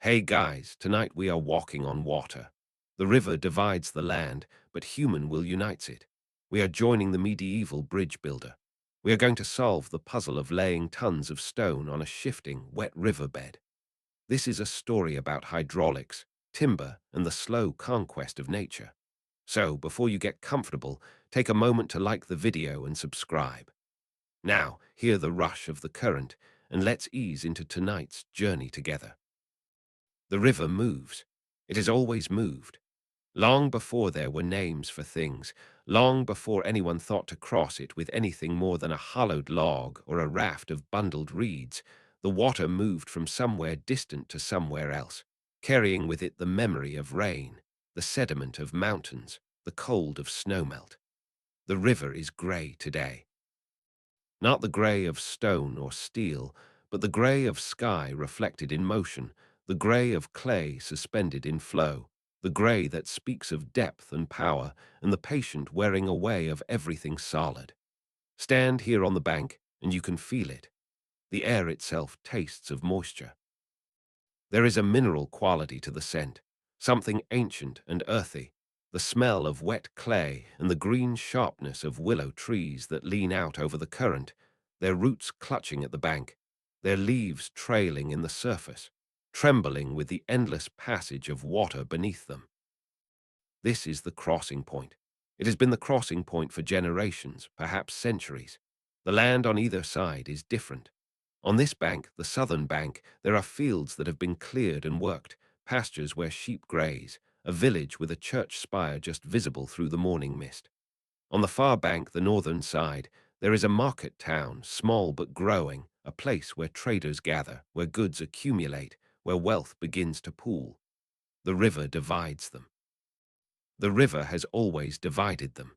Hey guys, tonight we are walking on water. The river divides the land, but human will unites it. We are joining the medieval bridge builder. We are going to solve the puzzle of laying tons of stone on a shifting, wet riverbed. This is a story about hydraulics, timber, and the slow conquest of nature. So, before you get comfortable, take a moment to like the video and subscribe. Now, hear the rush of the current, and let's ease into tonight's journey together. The river moves. It has always moved. Long before there were names for things, long before anyone thought to cross it with anything more than a hollowed log or a raft of bundled reeds, the water moved from somewhere distant to somewhere else, carrying with it the memory of rain, the sediment of mountains, the cold of snowmelt. The river is grey today. Not the grey of stone or steel, but the grey of sky reflected in motion, the grey of clay suspended in flow, the grey that speaks of depth and power and the patient wearing away of everything solid. Stand here on the bank and you can feel it. The air itself tastes of moisture. There is a mineral quality to the scent, something ancient and earthy, the smell of wet clay and the green sharpness of willow trees that lean out over the current, their roots clutching at the bank, their leaves trailing in the surface, trembling with the endless passage of water beneath them. This is the crossing point. It has been the crossing point for generations, perhaps centuries. The land on either side is different. On this bank, the southern bank, there are fields that have been cleared and worked, pastures where sheep graze, a village with a church spire just visible through the morning mist. On the far bank, the northern side, there is a market town, small but growing, a place where traders gather, where goods accumulate, where wealth begins to pool. The river divides them. The river has always divided them,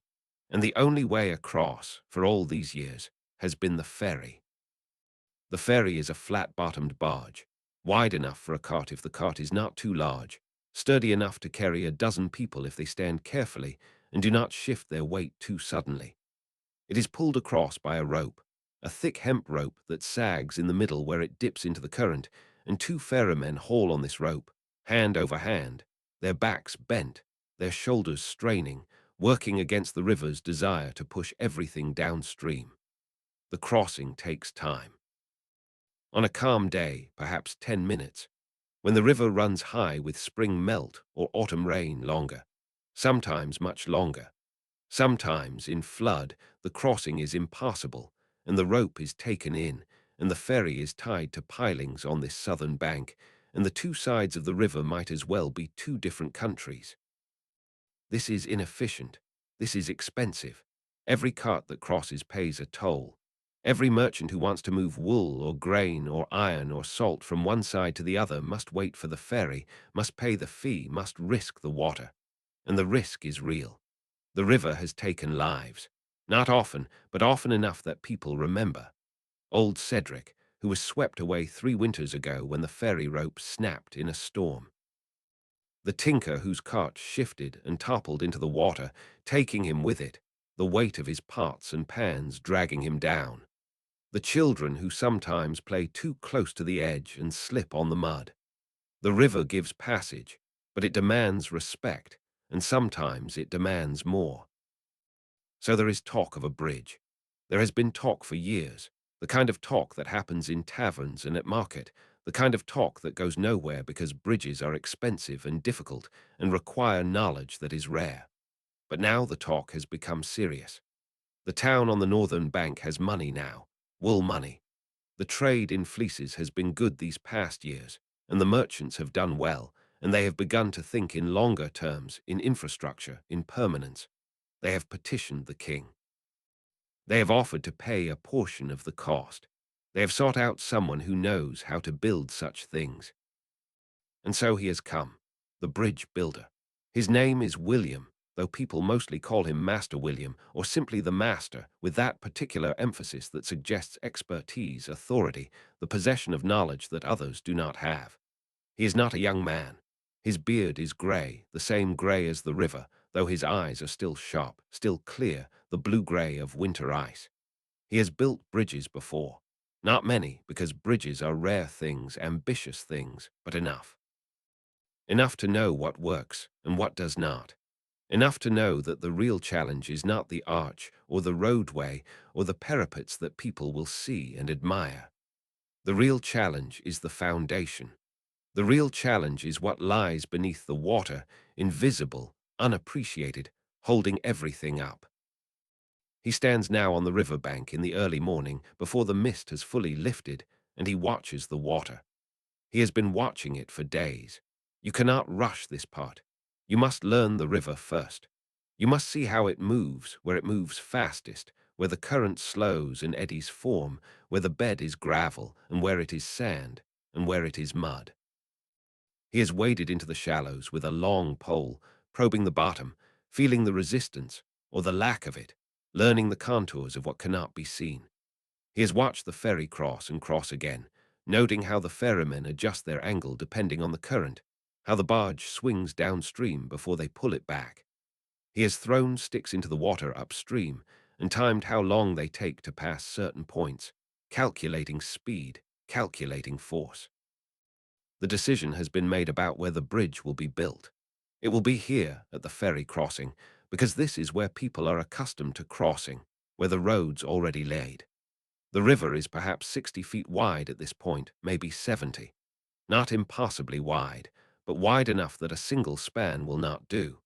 and the only way across, for all these years, has been the ferry. The ferry is a flat-bottomed barge, wide enough for a cart if the cart is not too large, sturdy enough to carry a dozen people if they stand carefully and do not shift their weight too suddenly. It is pulled across by a rope, a thick hemp rope that sags in the middle where it dips into the current, and two ferrymen haul on this rope, hand over hand, their backs bent, their shoulders straining, working against the river's desire to push everything downstream. The crossing takes time. On a calm day, perhaps 10 minutes, when the river runs high with spring melt or autumn rain longer, sometimes much longer. Sometimes, in flood, the crossing is impassable, and the rope is taken in, and the ferry is tied to pilings on this southern bank, and the two sides of the river might as well be two different countries. This is inefficient. This is expensive. Every cart that crosses pays a toll. Every merchant who wants to move wool or grain or iron or salt from one side to the other must wait for the ferry, must pay the fee, must risk the water. And the risk is real. The river has taken lives. Not often, but often enough that people remember. Old Cedric, who was swept away 3 winters ago when the ferry rope snapped in a storm. The tinker whose cart shifted and toppled into the water, taking him with it, the weight of his pots and pans dragging him down. The children who sometimes play too close to the edge and slip on the mud. The river gives passage, but it demands respect, and sometimes it demands more. So there is talk of a bridge. There has been talk for years, the kind of talk that happens in taverns and at market, the kind of talk that goes nowhere because bridges are expensive and difficult and require knowledge that is rare. But now the talk has become serious. The town on the northern bank has money now, wool money. The trade in fleeces has been good these past years, and the merchants have done well, and they have begun to think in longer terms, in infrastructure, in permanence. They have petitioned the king. They have offered to pay a portion of the cost. They have sought out someone who knows how to build such things. And so he has come, the bridge builder. His name is William, though people mostly call him Master William, or simply the Master, with that particular emphasis that suggests expertise, authority, the possession of knowledge that others do not have. He is not a young man. His beard is grey, the same grey as the river, though his eyes are still sharp, still clear, the blue-grey of winter ice. He has built bridges before. Not many, because bridges are rare things, ambitious things, but enough. Enough to know what works and what does not. Enough to know that the real challenge is not the arch or the roadway or the parapets that people will see and admire. The real challenge is the foundation. The real challenge is what lies beneath the water, invisible, unappreciated, holding everything up. He stands now on the riverbank in the early morning before the mist has fully lifted, and he watches the water. He has been watching it for days. You cannot rush this part. You must learn the river first. You must see how it moves, where it moves fastest, where the current slows and eddies form, where the bed is gravel and where it is sand, and where it is mud. He has waded into the shallows with a long pole, probing the bottom, feeling the resistance, or the lack of it, learning the contours of what cannot be seen. He has watched the ferry cross and cross again, noting how the ferrymen adjust their angle depending on the current, how the barge swings downstream before they pull it back. He has thrown sticks into the water upstream and timed how long they take to pass certain points, calculating speed, calculating force. The decision has been made about where the bridge will be built. It will be here at the ferry crossing, because this is where people are accustomed to crossing, where the road's already laid. The river is perhaps 60 feet wide at this point, maybe 70. Not impossibly wide, but wide enough that a single span will not do.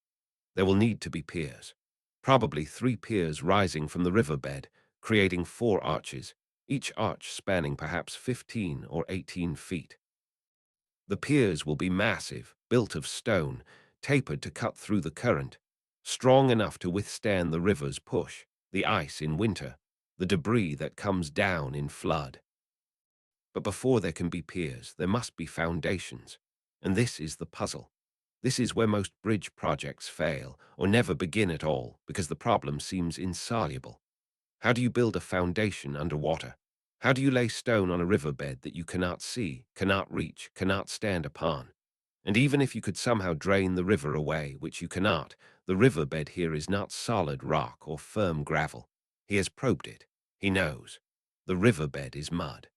There will need to be piers. Probably 3 piers rising from the riverbed, creating 4 arches, each arch spanning perhaps 15 or 18 feet. The piers will be massive, built of stone, tapered to cut through the current, strong enough to withstand the river's push, the ice in winter, the debris that comes down in flood. But before there can be piers, there must be foundations. And this is the puzzle. This is where most bridge projects fail, or never begin at all, because the problem seems insoluble. How do you build a foundation underwater? How do you lay stone on a riverbed that you cannot see, cannot reach, cannot stand upon? And even if you could somehow drain the river away, which you cannot, the riverbed here is not solid rock or firm gravel. He has probed it. He knows. The riverbed is mud.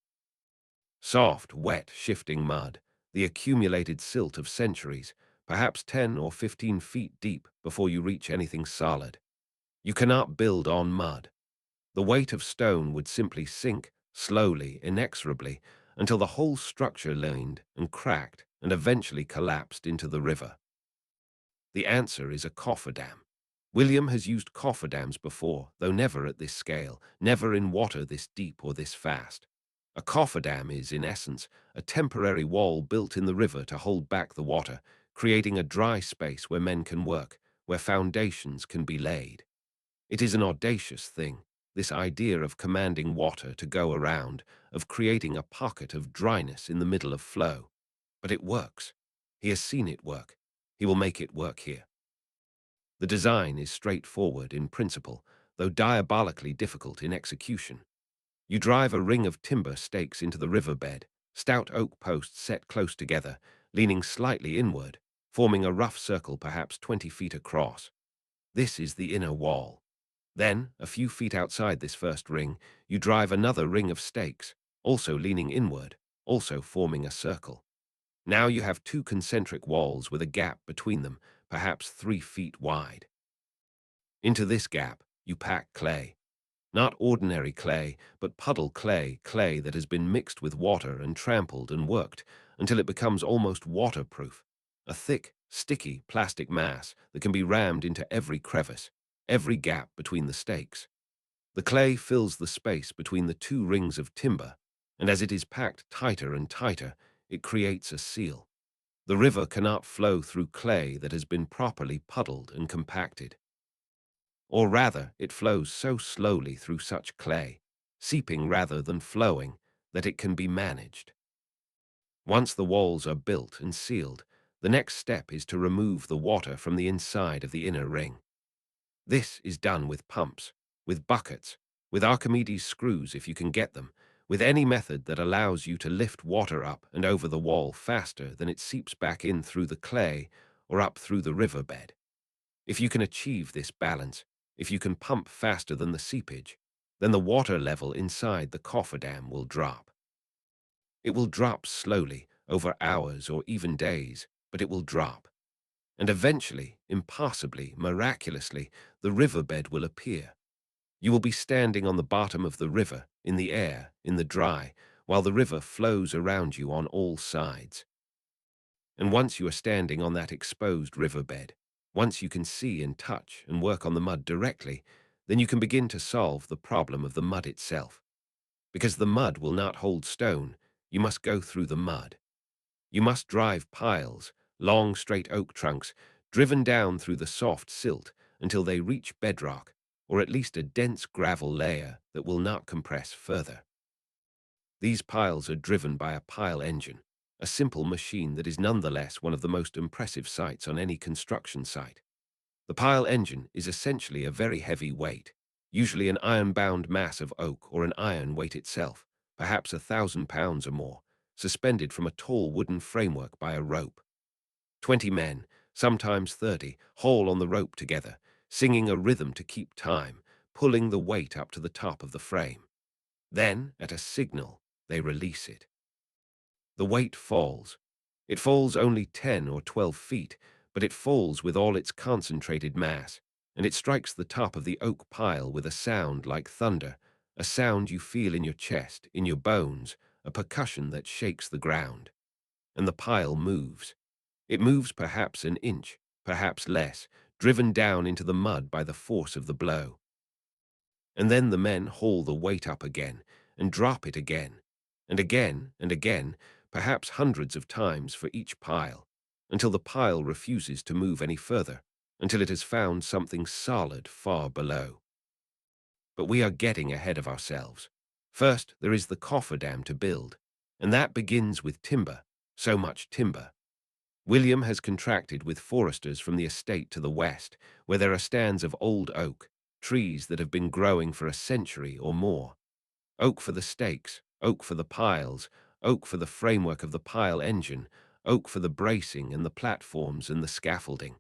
Soft, wet, shifting mud, the accumulated silt of centuries, perhaps 10 or 15 feet deep before you reach anything solid. You cannot build on mud. The weight of stone would simply sink, slowly, inexorably, until the whole structure leaned and cracked and eventually collapsed into the river. The answer is a cofferdam. William has used cofferdams before, though never at this scale, never in water this deep or this fast. A cofferdam is, in essence, a temporary wall built in the river to hold back the water, creating a dry space where men can work, where foundations can be laid. It is an audacious thing, this idea of commanding water to go around, of creating a pocket of dryness in the middle of flow. But it works. He has seen it work. He will make it work here. The design is straightforward in principle, though diabolically difficult in execution. You drive a ring of timber stakes into the riverbed, stout oak posts set close together, leaning slightly inward, forming a rough circle perhaps 20 feet across. This is the inner wall. Then, a few feet outside this first ring, you drive another ring of stakes, also leaning inward, also forming a circle. Now you have 2 concentric walls with a gap between them, perhaps 3 feet wide. Into this gap, you pack clay. Not ordinary clay, but puddle clay, clay that has been mixed with water and trampled and worked until it becomes almost waterproof. A thick, sticky plastic mass that can be rammed into every crevice, every gap between the stakes. The clay fills the space between the 2 rings of timber, and as it is packed tighter and tighter, it creates a seal. The river cannot flow through clay that has been properly puddled and compacted. Or rather, it flows so slowly through such clay, seeping rather than flowing, that it can be managed. Once the walls are built and sealed, the next step is to remove the water from the inside of the inner ring. This is done with pumps, with buckets, with Archimedes screws if you can get them, with any method that allows you to lift water up and over the wall faster than it seeps back in through the clay or up through the riverbed. If you can achieve this balance, if you can pump faster than the seepage, then the water level inside the cofferdam will drop. It will drop slowly, over hours or even days, but it will drop. And eventually, impassably, miraculously, the riverbed will appear. You will be standing on the bottom of the river, in the air, in the dry, while the river flows around you on all sides. And once you are standing on that exposed riverbed, once you can see and touch and work on the mud directly, then you can begin to solve the problem of the mud itself. Because the mud will not hold stone, you must go through the mud. You must drive piles, long straight oak trunks, driven down through the soft silt until they reach bedrock, or at least a dense gravel layer that will not compress further. These piles are driven by a pile engine, a simple machine that is nonetheless one of the most impressive sights on any construction site. The pile engine is essentially a very heavy weight, usually an iron-bound mass of oak or an iron weight itself, perhaps 1,000 pounds or more, suspended from a tall wooden framework by a rope. 20 men, sometimes 30, haul on the rope together, singing a rhythm to keep time, pulling the weight up to the top of the frame. Then, at a signal, they release it. The weight falls. It falls only 10 or 12 feet, but it falls with all its concentrated mass, and it strikes the top of the oak pile with a sound like thunder, a sound you feel in your chest, in your bones, a percussion that shakes the ground. And the pile moves. It moves perhaps an inch, perhaps less, driven down into the mud by the force of the blow. And then the men haul the weight up again, and drop it again, and again, and again, perhaps hundreds of times for each pile, until the pile refuses to move any further, until it has found something solid far below. But we are getting ahead of ourselves. First, there is the Cofferdam to build, and that begins with timber, so much timber. William has contracted with foresters from the estate to the west, where there are stands of old oak, trees that have been growing for a century or more. Oak for the stakes, oak for the piles, oak for the framework of the pile engine, oak for the bracing and the platforms and the scaffolding.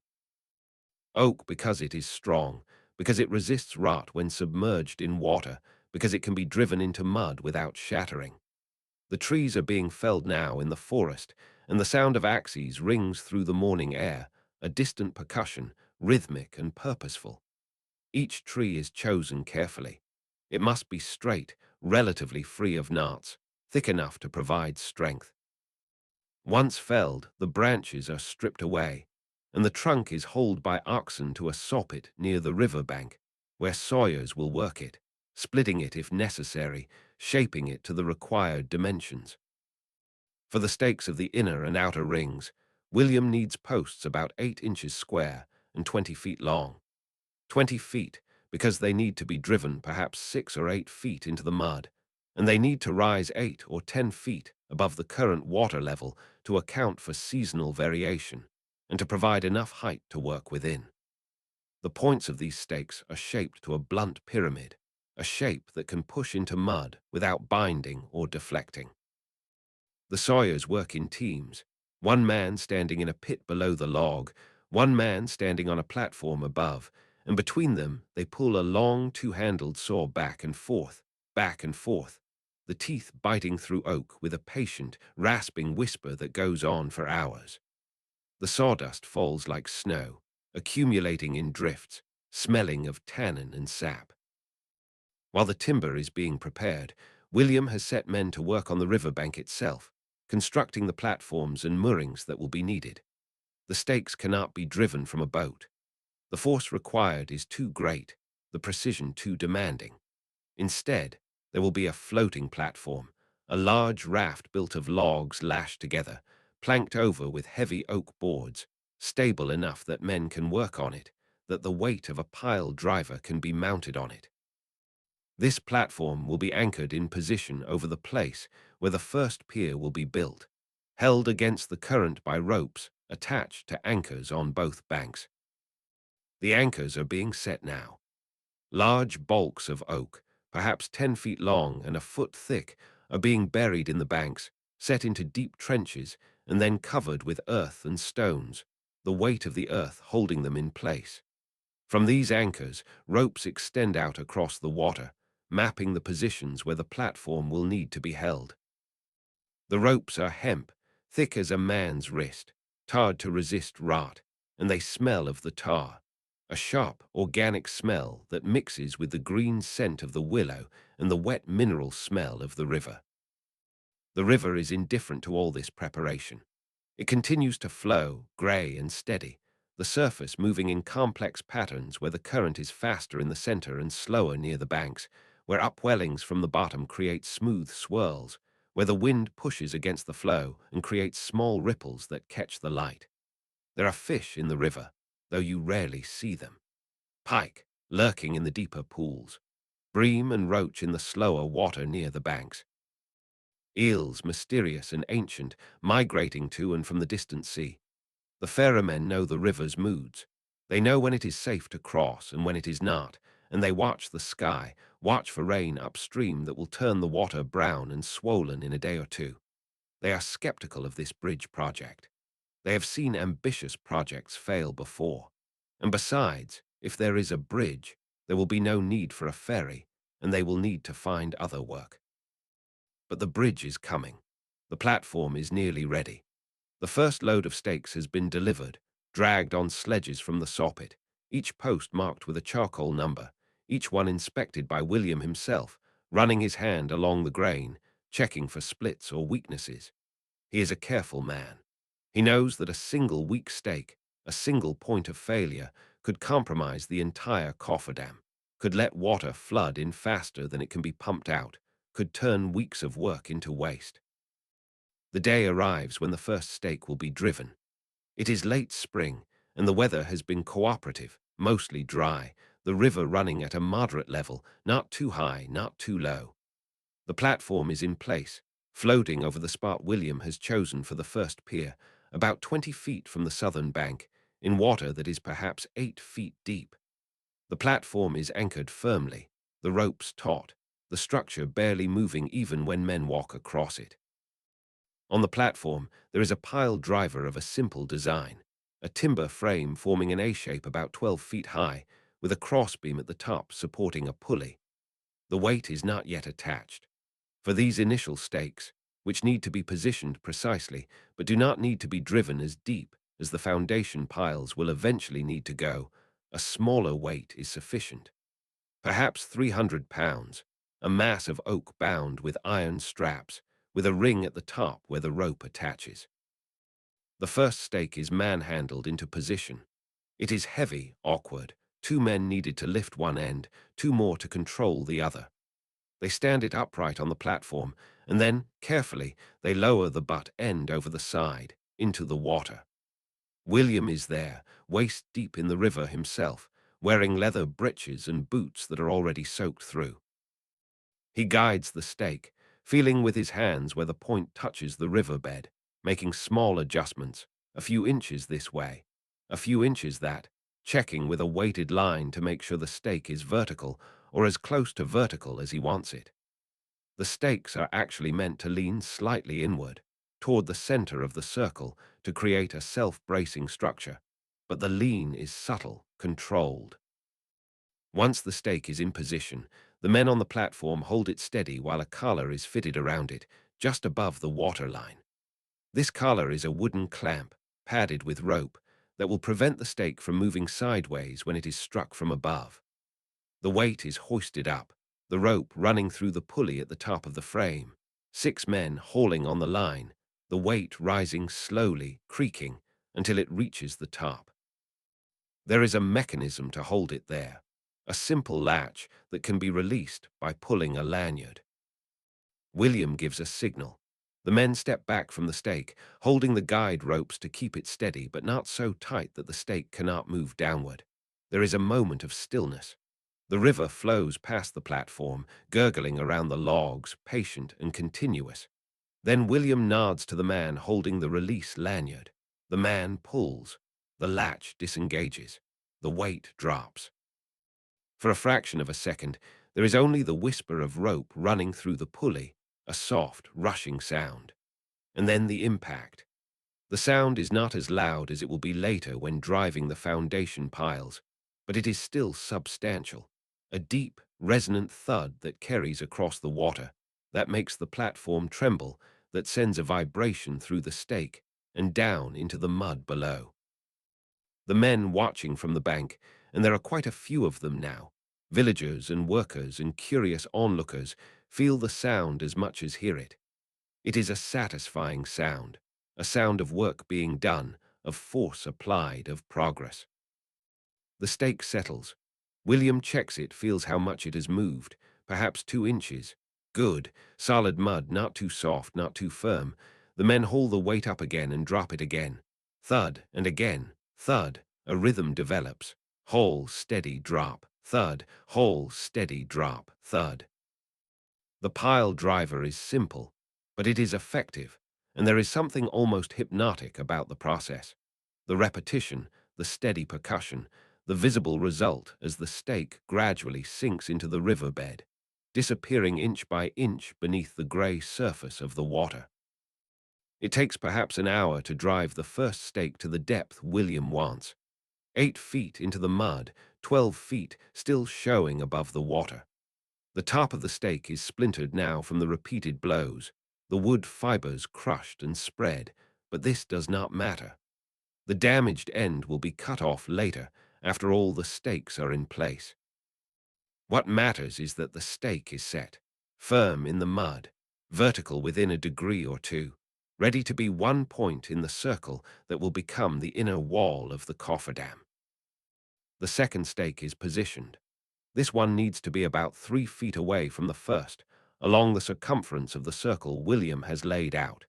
Oak because it is strong, because it resists rot when submerged in water, because it can be driven into mud without shattering. The trees are being felled now in the forest, and the sound of axes rings through the morning air, a distant percussion, rhythmic and purposeful. Each tree is chosen carefully. It must be straight, relatively free of knots, thick enough to provide strength. Once felled, the branches are stripped away, and the trunk is hauled by oxen to a soppit near the river bank, where sawyers will work it, splitting it if necessary, shaping it to the required dimensions. For the stakes of the inner and outer rings, William needs posts about 8 inches square and 20 feet long. 20 feet, because they need to be driven perhaps 6 or 8 feet into the mud, and they need to rise 8 or 10 feet above the current water level to account for seasonal variation, and to provide enough height to work within. The points of these stakes are shaped to a blunt pyramid, a shape that can push into mud without binding or deflecting. The sawyers work in teams, one man standing in a pit below the log, one man standing on a platform above, and between them they pull a long two-handled saw back and forth, the teeth biting through oak with a patient, rasping whisper that goes on for hours. The sawdust falls like snow, accumulating in drifts, smelling of tannin and sap. While the timber is being prepared, William has set men to work on the riverbank itself, constructing the platforms and moorings that will be needed. The stakes cannot be driven from a boat. The force required is too great, the precision too demanding. Instead, there will be a floating platform, a large raft built of logs lashed together, planked over with heavy oak boards, stable enough that men can work on it, that the weight of a pile driver can be mounted on it. This platform will be anchored in position over the place where the first pier will be built, held against the current by ropes attached to anchors on both banks. The anchors are being set now. Large balks of oak, perhaps 10 feet long and a foot thick, are being buried in the banks, set into deep trenches, and then covered with earth and stones, the weight of the earth holding them in place. From these anchors, ropes extend out across the water, mapping the positions where the platform will need to be held. The ropes are hemp, thick as a man's wrist. tarred to resist rot, and they smell of the tar, a sharp, organic smell that mixes with the green scent of the willow and the wet mineral smell of the river. The river is indifferent to all this preparation. It continues to flow, grey and steady, the surface moving in complex patterns where the current is faster in the center and slower near the banks, where upwellings from the bottom create smooth swirls, where the wind pushes against the flow and creates small ripples that catch the light. There are fish in the river, though you rarely see them. Pike, lurking in the deeper pools. Bream and roach in the slower water near the banks. Eels, mysterious and ancient, migrating to and from the distant sea. The fairer men know the river's moods. They know when it is safe to cross and when it is not, and they watch the sky, watch for rain upstream that will turn the water brown and swollen in a day or two. They are skeptical of this bridge project. They have seen ambitious projects fail before. And besides, if there is a bridge, there will be no need for a ferry, and they will need to find other work. But the bridge is coming. The platform is nearly ready. The first load of stakes has been delivered, dragged on sledges from the soppit, each post marked with a charcoal number, each one inspected by William himself, running his hand along the grain, checking for splits or weaknesses. He is a careful man. He knows that a single weak stake, a single point of failure, could compromise the entire Cofferdam, could let water flood in faster than it can be pumped out, could turn weeks of work into waste. The day arrives when the first stake will be driven. It is late spring, and the weather has been cooperative, mostly dry, the river running at a moderate level, not too high, not too low. The platform is in place, floating over the spot William has chosen for the first pier, about 20 feet from the southern bank, in water that is perhaps 8 feet deep. The platform is anchored firmly, the ropes taut, the structure barely moving even when men walk across it. On the platform, there is a pile driver of a simple design, a timber frame forming an A-shape about 12 feet high, with a crossbeam at the top supporting a pulley. The weight is not yet attached. For these initial stakes, which need to be positioned precisely, but do not need to be driven as deep as the foundation piles will eventually need to go, a smaller weight is sufficient. Perhaps 300 pounds, a mass of oak bound with iron straps, with a ring at the top where the rope attaches. The first stake is manhandled into position. It is heavy, awkward. 2 men needed to lift one end, 2 more to control the other. They stand it upright on the platform, and then, carefully, they lower the butt end over the side, into the water. William is there, waist deep in the river himself, wearing leather breeches and boots that are already soaked through. He guides the stake, feeling with his hands where the point touches the riverbed, making small adjustments, a few inches this way, a few inches that, checking with a weighted line to make sure the stake is vertical or as close to vertical as he wants it. The stakes are actually meant to lean slightly inward, toward the center of the circle to create a self-bracing structure, but the lean is subtle, controlled. Once the stake is in position, the men on the platform hold it steady while a collar is fitted around it, just above the water line. This collar is a wooden clamp, padded with rope, that will prevent the stake from moving sideways when it is struck from above. The weight is hoisted up, the rope running through the pulley at the top of the frame, 6 men hauling on the line, the weight rising slowly, creaking, until it reaches the top. There is a mechanism to hold it there, a simple latch that can be released by pulling a lanyard. William gives a signal. The men step back from the stake, holding the guide ropes to keep it steady but not so tight that the stake cannot move downward. There is a moment of stillness. The river flows past the platform, gurgling around the logs, patient and continuous. Then William nods to the man holding the release lanyard. The man pulls. The latch disengages. The weight drops. For a fraction of a second, there is only the whisper of rope running through the pulley, a soft, rushing sound. And then the impact. The sound is not as loud as it will be later when driving the foundation piles, but it is still substantial. A deep, resonant thud that carries across the water, that makes the platform tremble, that sends a vibration through the stake, and down into the mud below. The men watching from the bank, and there are quite a few of them now, villagers and workers and curious onlookers, feel the sound as much as hear it. It is a satisfying sound, a sound of work being done, of force applied, of progress. The stake settles. William checks it, feels how much it has moved, perhaps 2 inches. Good, solid mud, not too soft, not too firm. The men haul the weight up again and drop it again. Thud, and again, thud, a rhythm develops. Haul, steady, drop, thud, haul, steady, drop, thud. The pile driver is simple, but it is effective, and there is something almost hypnotic about the process. The repetition, the steady percussion, the visible result as the stake gradually sinks into the riverbed, disappearing inch by inch beneath the grey surface of the water. It takes perhaps an hour to drive the first stake to the depth William wants. 8 feet into the mud, 12 feet still showing above the water. The top of the stake is splintered now from the repeated blows, the wood fibers crushed and spread, but this does not matter. The damaged end will be cut off later, after all the stakes are in place. What matters is that the stake is set, firm in the mud, vertical within a degree or two, ready to be one point in the circle that will become the inner wall of the Cofferdam. The second stake is positioned. This one needs to be about 3 feet away from the first, along the circumference of the circle William has laid out.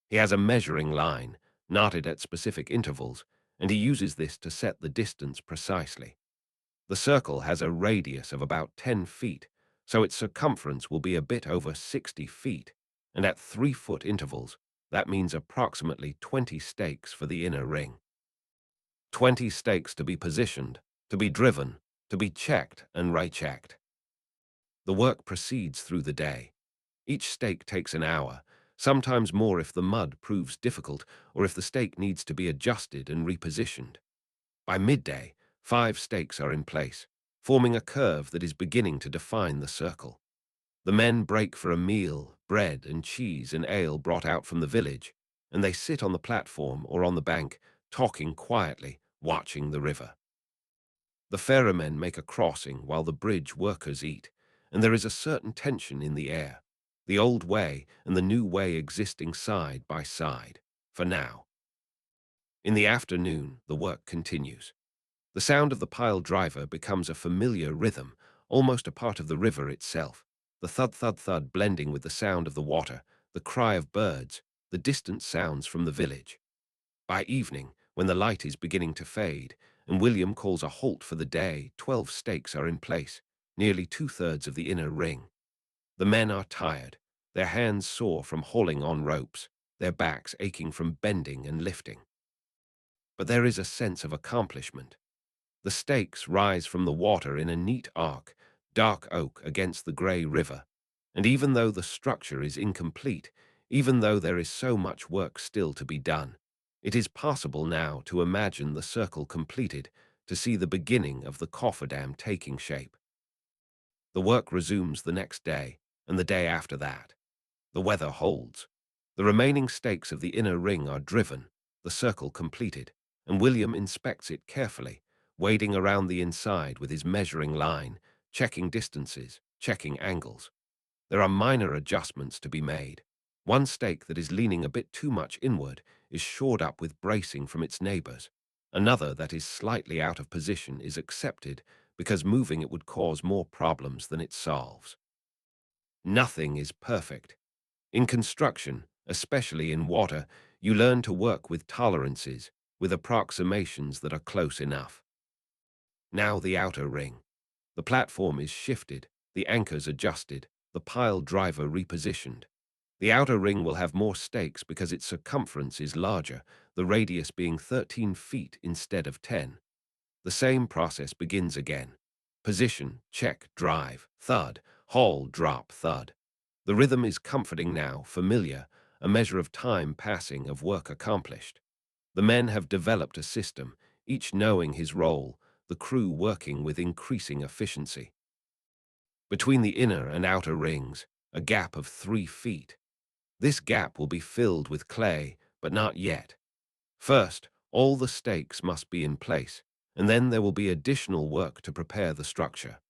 He has a measuring line, knotted at specific intervals, and he uses this to set the distance precisely. The circle has a radius of about 10 feet, so its circumference will be a bit over 60 feet, and at 3-foot intervals, that means approximately 20 stakes for the inner ring. 20 stakes to be positioned, to be driven, to be checked and rechecked. The work proceeds through the day. Each stake takes an hour, sometimes more if the mud proves difficult or if the stake needs to be adjusted and repositioned. By midday, 5 stakes are in place, forming a curve that is beginning to define the circle. The men break for a meal, bread and cheese and ale brought out from the village, and they sit on the platform or on the bank, talking quietly, watching the river. The ferrymen make a crossing while the bridge workers eat, and there is a certain tension in the air, the old way and the new way existing side by side, for now. In the afternoon, the work continues. The sound of the pile driver becomes a familiar rhythm, almost a part of the river itself, the thud-thud-thud blending with the sound of the water, the cry of birds, the distant sounds from the village. By evening, when the light is beginning to fade, and William calls a halt for the day, 12 stakes are in place, nearly 2/3 of the inner ring. The men are tired, their hands sore from hauling on ropes, their backs aching from bending and lifting. But there is a sense of accomplishment. The stakes rise from the water in a neat arc, dark oak against the grey river, and even though the structure is incomplete, even though there is so much work still to be done, it is possible now to imagine the circle completed, to see the beginning of the Cofferdam taking shape. The work resumes the next day, and the day after that. The weather holds. The remaining stakes of the inner ring are driven, the circle completed, and William inspects it carefully, wading around the inside with his measuring line, checking distances, checking angles. There are minor adjustments to be made. One stake that is leaning a bit too much inward is shored up with bracing from its neighbors. Another that is slightly out of position is accepted because moving it would cause more problems than it solves. Nothing is perfect. In construction, especially in water, you learn to work with tolerances, with approximations that are close enough. Now the outer ring. The platform is shifted, the anchors adjusted, the pile driver repositioned. The outer ring will have more stakes because its circumference is larger, the radius being 13 feet instead of 10. The same process begins again. Position, check, drive, thud, haul, drop, thud. The rhythm is comforting now, familiar, a measure of time passing, of work accomplished. The men have developed a system, each knowing his role, the crew working with increasing efficiency. Between the inner and outer rings, a gap of 3 feet. This gap will be filled with clay, but not yet. First, all the stakes must be in place, and then there will be additional work to prepare the structure.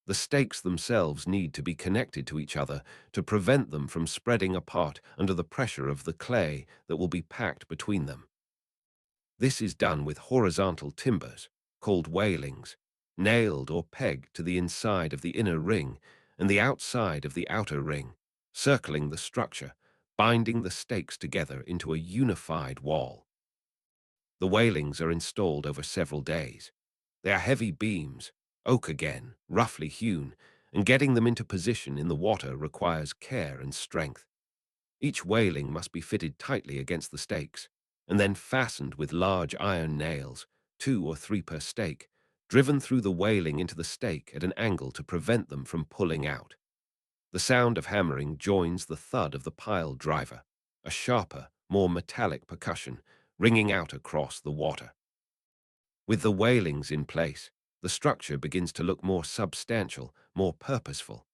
The stakes themselves need to be connected to each other to prevent them from spreading apart under the pressure of the clay that will be packed between them. This is done with horizontal timbers, called wailings, nailed or pegged to the inside of the inner ring and the outside of the outer ring, circling the structure, binding the stakes together into a unified wall. The wailings are installed over several days. They are heavy beams, oak again, roughly hewn, and getting them into position in the water requires care and strength. Each wailing must be fitted tightly against the stakes, and then fastened with large iron nails, 2 or 3 per stake, driven through the wailing into the stake at an angle to prevent them from pulling out. The sound of hammering joins the thud of the pile driver, a sharper, more metallic percussion, ringing out across the water. With the wailings in place, the structure begins to look more substantial, more purposeful.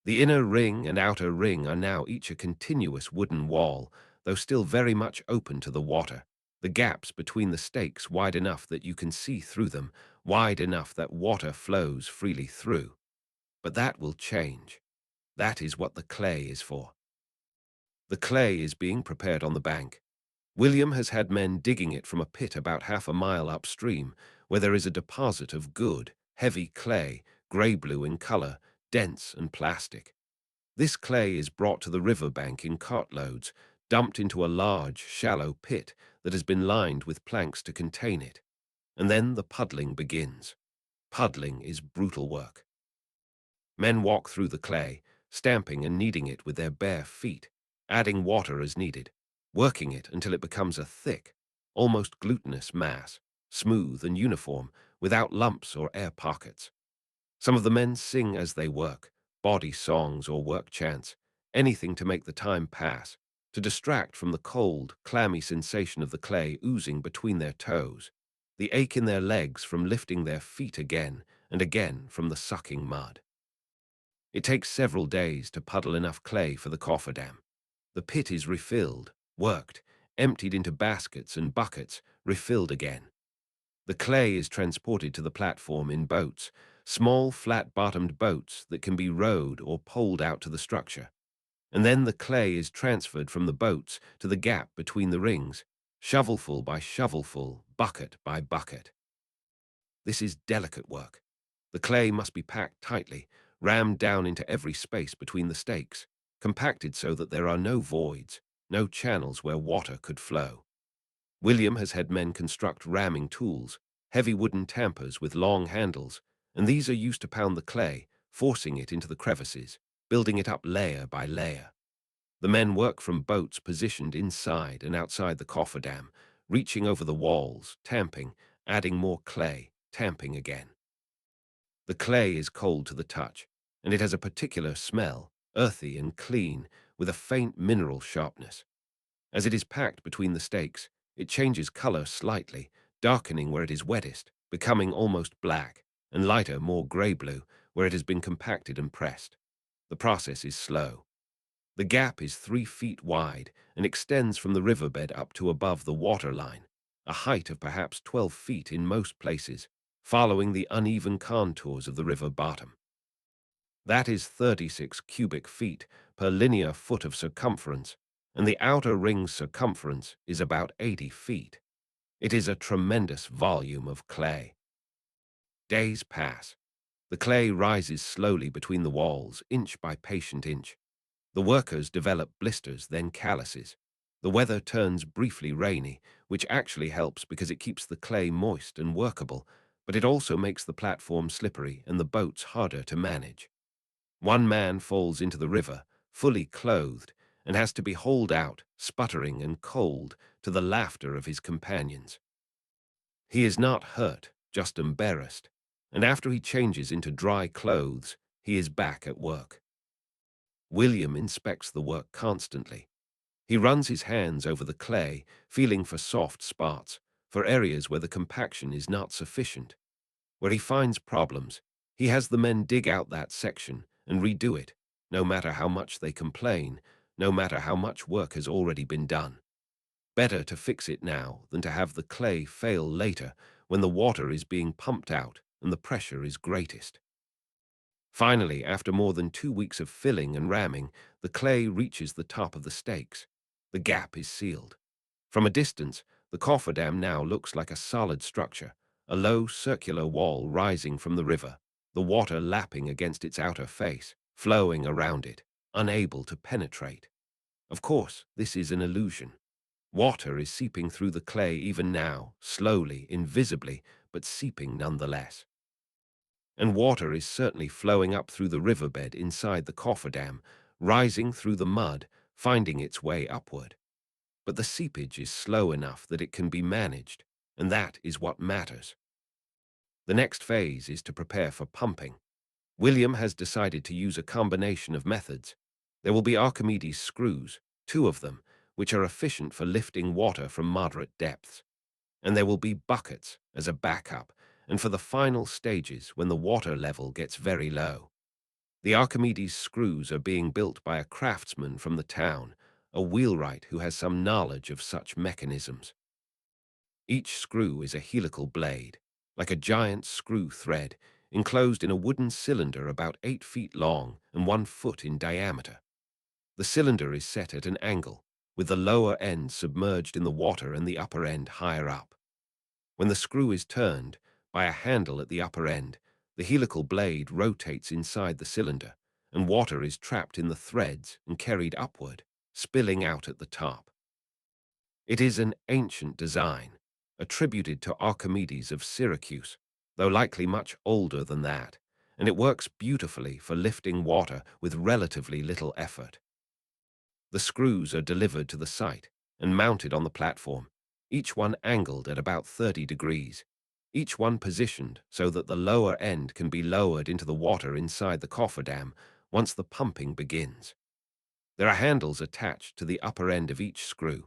The inner ring and outer ring are now each a continuous wooden wall, though still very much open to the water, the gaps between the stakes wide enough that you can see through them, wide enough that water flows freely through. But that will change. That is what the clay is for. The clay is being prepared on the bank. William has had men digging it from a pit about half a mile upstream, where there is a deposit of good, heavy clay, grey-blue in colour, dense and plastic. This clay is brought to the riverbank in cartloads, dumped into a large, shallow pit that has been lined with planks to contain it. And then the puddling begins. Puddling is brutal work. Men walk through the clay, stamping and kneading it with their bare feet, adding water as needed, working it until it becomes a thick, almost glutinous mass, smooth and uniform, without lumps or air pockets. Some of the men sing as they work, bawdy songs or work chants, anything to make the time pass, to distract from the cold, clammy sensation of the clay oozing between their toes, the ache in their legs from lifting their feet again and again from the sucking mud. It takes several days to puddle enough clay for the cofferdam. The pit is refilled, worked, emptied into baskets and buckets, refilled again. The clay is transported to the platform in boats, small flat-bottomed boats that can be rowed or poled out to the structure. And then the clay is transferred from the boats to the gap between the rings, shovelful by shovelful, bucket by bucket. This is delicate work. The clay must be packed tightly, rammed down into every space between the stakes, compacted so that there are no voids, no channels where water could flow. William has had men construct ramming tools, heavy wooden tampers with long handles, and these are used to pound the clay, forcing it into the crevices, building it up layer by layer. The men work from boats positioned inside and outside the cofferdam, reaching over the walls, tamping, adding more clay, tamping again. The clay is cold to the touch, and it has a particular smell, earthy and clean, with a faint mineral sharpness. As it is packed between the stakes, it changes color slightly, darkening where it is wettest, becoming almost black, and lighter, more grey-blue, where it has been compacted and pressed. The process is slow. The gap is 3 feet wide and extends from the riverbed up to above the waterline, a height of perhaps 12 feet in most places, following the uneven contours of the river bottom. That is 36 cubic feet per linear foot of circumference, and the outer ring's circumference is about 80 feet. It is a tremendous volume of clay. Days pass. The clay rises slowly between the walls, inch by patient inch. The workers develop blisters, then calluses. The weather turns briefly rainy, which actually helps because it keeps the clay moist and workable, but it also makes the platform slippery and the boats harder to manage. One man falls into the river, fully clothed, and has to be hauled out, sputtering and cold, to the laughter of his companions. He is not hurt, just embarrassed, and after he changes into dry clothes, he is back at work. William inspects the work constantly. He runs his hands over the clay, feeling for soft spots, for areas where the compaction is not sufficient. Where he finds problems, he has the men dig out that section and redo it, no matter how much they complain, no matter how much work has already been done. Better to fix it now than to have the clay fail later when the water is being pumped out and the pressure is greatest. Finally, after more than 2 weeks of filling and ramming, the clay reaches the top of the stakes. The gap is sealed. From a distance, the cofferdam now looks like a solid structure, a low circular wall rising from the river, the water lapping against its outer face, flowing around it, unable to penetrate. Of course, this is an illusion. Water is seeping through the clay even now, slowly, invisibly, but seeping nonetheless. And water is certainly flowing up through the riverbed inside the cofferdam, rising through the mud, finding its way upward. But the seepage is slow enough that it can be managed, and that is what matters. The next phase is to prepare for pumping. William has decided to use a combination of methods. There will be Archimedes screws, 2 of them, which are efficient for lifting water from moderate depths. And there will be buckets as a backup, and for the final stages when the water level gets very low. The Archimedes screws are being built by a craftsman from the town, a wheelwright who has some knowledge of such mechanisms. Each screw is a helical blade, like a giant screw thread, enclosed in a wooden cylinder about 8 feet long and 1 foot in diameter. The cylinder is set at an angle, with the lower end submerged in the water and the upper end higher up. When the screw is turned, by a handle at the upper end, the helical blade rotates inside the cylinder, and water is trapped in the threads and carried upward, spilling out at the top. It is an ancient design, attributed to Archimedes of Syracuse, though likely much older than that, and it works beautifully for lifting water with relatively little effort. The screws are delivered to the site and mounted on the platform, each one angled at about 30 degrees, each one positioned so that the lower end can be lowered into the water inside the cofferdam once the pumping begins. There are handles attached to the upper end of each screw,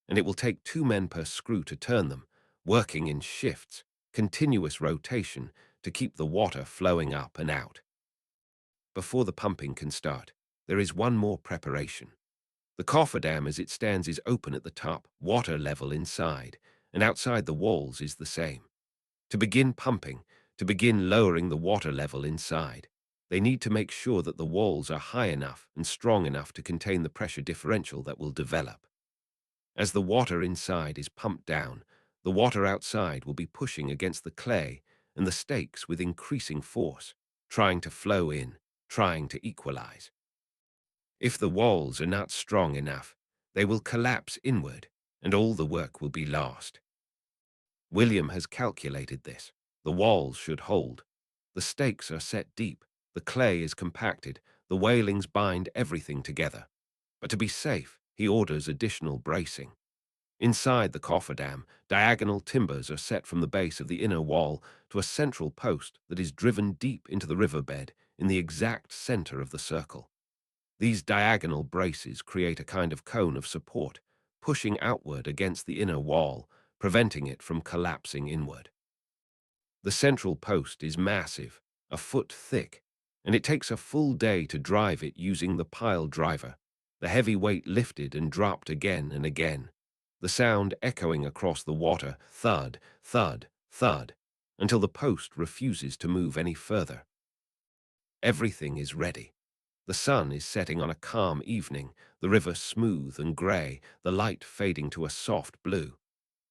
and it will take 2 men per screw to turn them, working in shifts, continuous rotation to keep the water flowing up and out. Before the pumping can start, there is one more preparation. The cofferdam as it stands is open at the top, water level inside, and outside the walls is the same. To begin pumping, to begin lowering the water level inside, they need to make sure that the walls are high enough and strong enough to contain the pressure differential that will develop. As the water inside is pumped down, the water outside will be pushing against the clay and the stakes with increasing force, trying to flow in, trying to equalize. If the walls are not strong enough, they will collapse inward, and all the work will be lost. William has calculated this. The walls should hold. The stakes are set deep, the clay is compacted, the wailings bind everything together. But to be safe, he orders additional bracing. Inside the cofferdam, diagonal timbers are set from the base of the inner wall to a central post that is driven deep into the riverbed in the exact center of the circle. These diagonal braces create a kind of cone of support, pushing outward against the inner wall, preventing it from collapsing inward. The central post is massive, a foot thick, and it takes a full day to drive it using the pile driver, the heavy weight lifted and dropped again and again, the sound echoing across the water, thud, thud, thud, until the post refuses to move any further. Everything is ready. The sun is setting on a calm evening, the river smooth and grey, the light fading to a soft blue.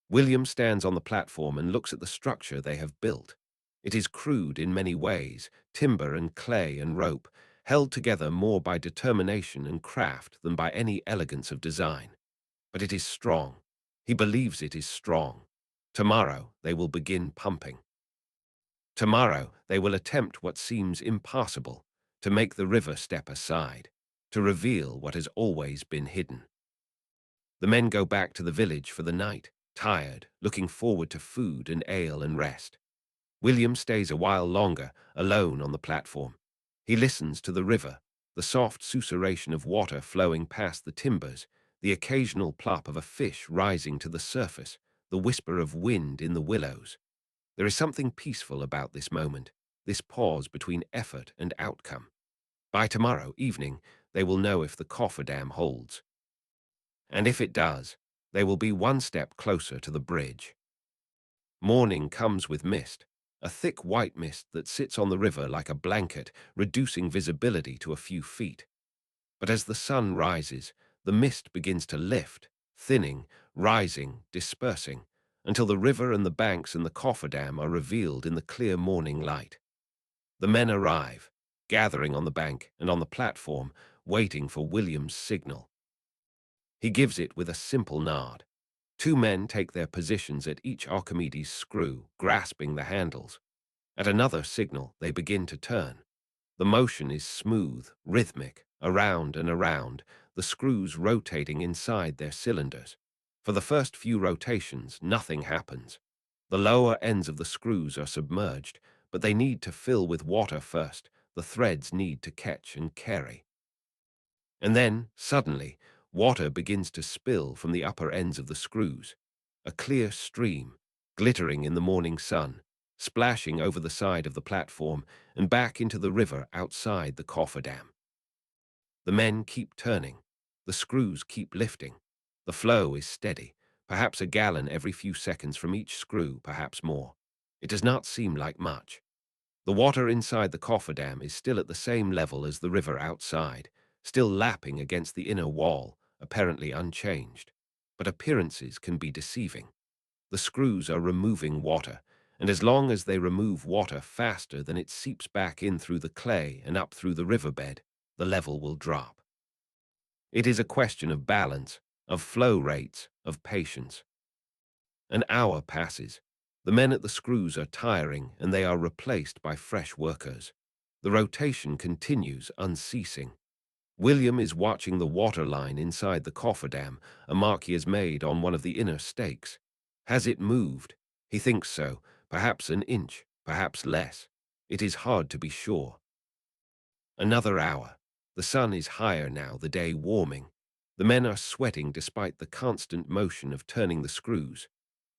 William stands on the platform and looks at the structure they have built. It is crude in many ways, timber and clay and rope, held together more by determination and craft than by any elegance of design. But it is strong. He believes it is strong. Tomorrow they will begin pumping. Tomorrow they will attempt what seems impossible, to make the river step aside, to reveal what has always been hidden. The men go back to the village for the night, tired, looking forward to food and ale and rest. William stays a while longer, alone on the platform. He listens to the river, the soft susurration of water flowing past the timbers, the occasional plop of a fish rising to the surface, the whisper of wind in the willows. There is something peaceful about this moment, this pause between effort and outcome. By tomorrow evening, they will know if the cofferdam holds. And if it does, They will be one step closer to the bridge. Morning comes with mist, a thick white mist that sits on the river like a blanket, reducing visibility to a few feet. But as the sun rises, the mist begins to lift, thinning, rising, dispersing, until the river and the banks and the Cofferdam are revealed in the clear morning light. The men arrive, gathering on the bank and on the platform, waiting for William's signal. He gives it with a simple nod. Two men take their positions at each Archimedes screw, grasping the handles. At another signal, they begin to turn. The motion is smooth, rhythmic, around and around, the screws rotating inside their cylinders. For the first few rotations, nothing happens. The lower ends of the screws are submerged, but they need to fill with water first. The threads need to catch and carry. And then, suddenly, water begins to spill from the upper ends of the screws. A clear stream, glittering in the morning sun, splashing over the side of the platform and back into the river outside the Cofferdam. The men keep turning. The screws keep lifting. The flow is steady, perhaps a gallon every few seconds from each screw, perhaps more. It does not seem like much. The water inside the Cofferdam is still at the same level as the river outside, still lapping against the inner wall, apparently unchanged. But appearances can be deceiving. The screws are removing water, and as long as they remove water faster than it seeps back in through the clay and up through the riverbed, the level will drop. It is a question of balance, of flow rates, of patience. An hour passes. The men at the screws are tiring, and they are replaced by fresh workers. The rotation continues unceasing. William is watching the water line inside the Cofferdam, a mark he has made on one of the inner stakes. Has it moved? He thinks so, perhaps an inch, perhaps less. It is hard to be sure. Another hour. The sun is higher now, the day warming. The men are sweating despite the constant motion of turning the screws.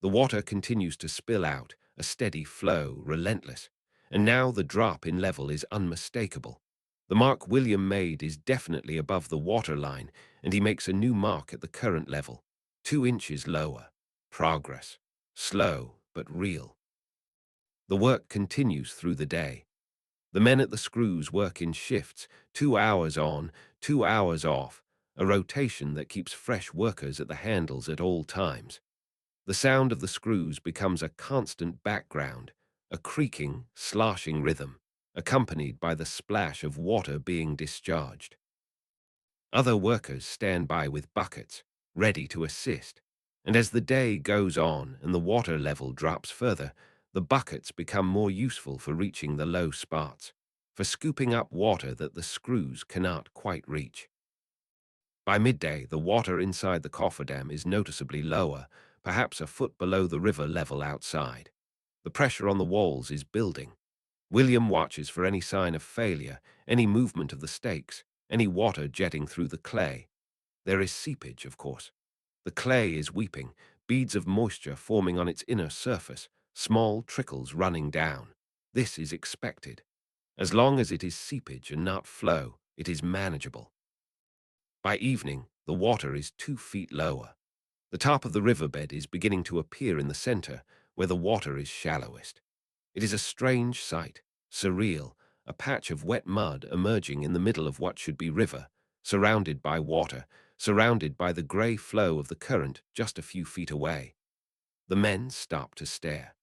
The water continues to spill out, a steady flow, relentless. And now the drop in level is unmistakable. The mark William made is definitely above the water line, and he makes a new mark at the current level, 2 inches lower. Progress. Slow, but real. The work continues through the day. The men at the screws work in shifts, 2 hours on, 2 hours off, a rotation that keeps fresh workers at the handles at all times. The sound of the screws becomes a constant background, a creaking, sloshing rhythm, accompanied by the splash of water being discharged. Other workers stand by with buckets, ready to assist, and as the day goes on and the water level drops further, the buckets become more useful for reaching the low spots, for scooping up water that the screws cannot quite reach. By midday, the water inside the Cofferdam is noticeably lower, perhaps a foot below the river level outside. The pressure on the walls is building. William watches for any sign of failure, any movement of the stakes, any water jetting through the clay. There is seepage, of course. The clay is weeping, beads of moisture forming on its inner surface, small trickles running down. This is expected. As long as it is seepage and not flow, it is manageable. By evening, the water is 2 feet lower. The top of the riverbed is beginning to appear in the center, where the water is shallowest. It is a strange sight, surreal, a patch of wet mud emerging in the middle of what should be river, surrounded by water, surrounded by the gray flow of the current just a few feet away. The men stop to stare.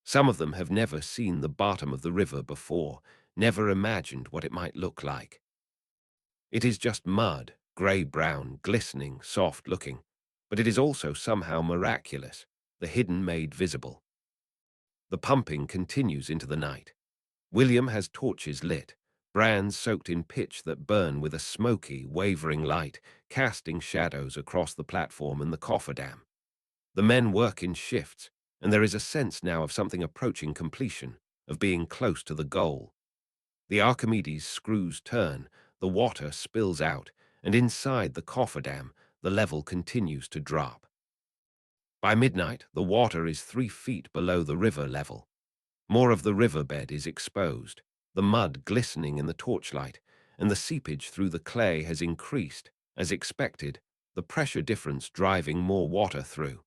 Some of them have never seen the bottom of the river before, never imagined what it might look like. It is just mud, gray-brown, glistening, soft-looking, but it is also somehow miraculous, the hidden made visible. The pumping continues into the night. William has torches lit, brands soaked in pitch that burn with a smoky, wavering light, casting shadows across the platform and the Cofferdam. The men work in shifts, and there is a sense now of something approaching completion, of being close to the goal. The Archimedes screws turn, the water spills out, and inside the Cofferdam, the level continues to drop. By midnight, the water is 3 feet below the river level. More of the riverbed is exposed, the mud glistening in the torchlight, and the seepage through the clay has increased, as expected, the pressure difference driving more water through.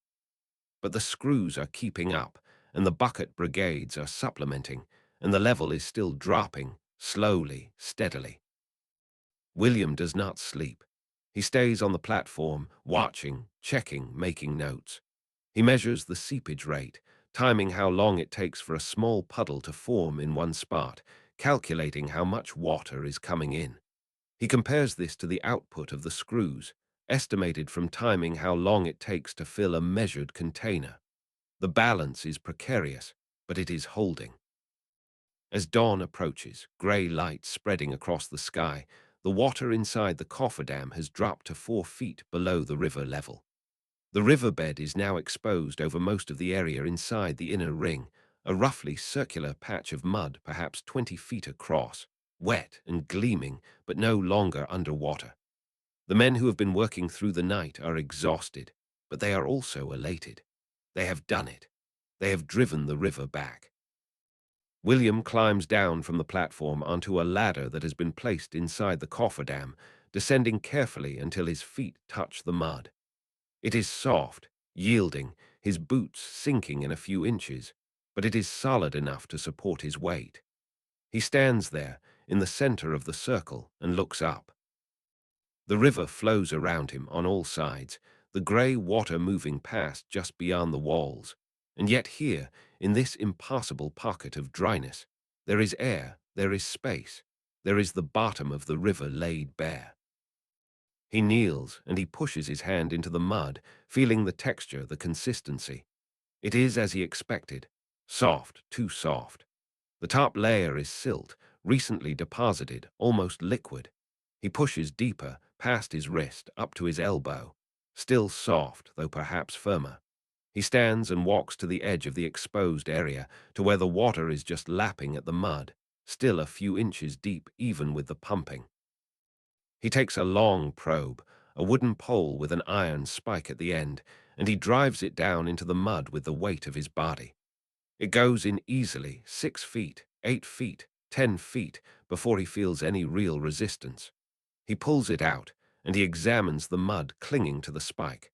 But the screws are keeping up, and the bucket brigades are supplementing, and the level is still dropping, slowly, steadily. William does not sleep. He stays on the platform, watching, checking, making notes. He measures the seepage rate, timing how long it takes for a small puddle to form in one spot, calculating how much water is coming in. He compares this to the output of the screws, estimated from timing how long it takes to fill a measured container. The balance is precarious, but it is holding. As dawn approaches, grey light spreading across the sky, the water inside the Cofferdam has dropped to 4 feet below the river level. The riverbed is now exposed over most of the area inside the inner ring, a roughly circular patch of mud perhaps 20 feet across, wet and gleaming, but no longer underwater. The men who have been working through the night are exhausted, but they are also elated. They have done it. They have driven the river back. William climbs down from the platform onto a ladder that has been placed inside the cofferdam, descending carefully until his feet touch the mud. It is soft, yielding, his boots sinking in a few inches, but it is solid enough to support his weight. He stands there, in the center of the circle, and looks up. The river flows around him on all sides, the grey water moving past just beyond the walls. And yet here, in this impassable pocket of dryness, there is air, there is space, there is the bottom of the river laid bare. He kneels and he pushes his hand into the mud, feeling the texture, the consistency. It is as he expected, soft, too soft. The top layer is silt, recently deposited, almost liquid. He pushes deeper, past his wrist, up to his elbow. Still soft, though perhaps firmer. He stands and walks to the edge of the exposed area, to where the water is just lapping at the mud, still a few inches deep even with the pumping. He takes a long probe, a wooden pole with an iron spike at the end, and he drives it down into the mud with the weight of his body. It goes in easily, 6 feet, 8 feet, 10 feet, before he feels any real resistance. He pulls it out, and he examines the mud clinging to the spike.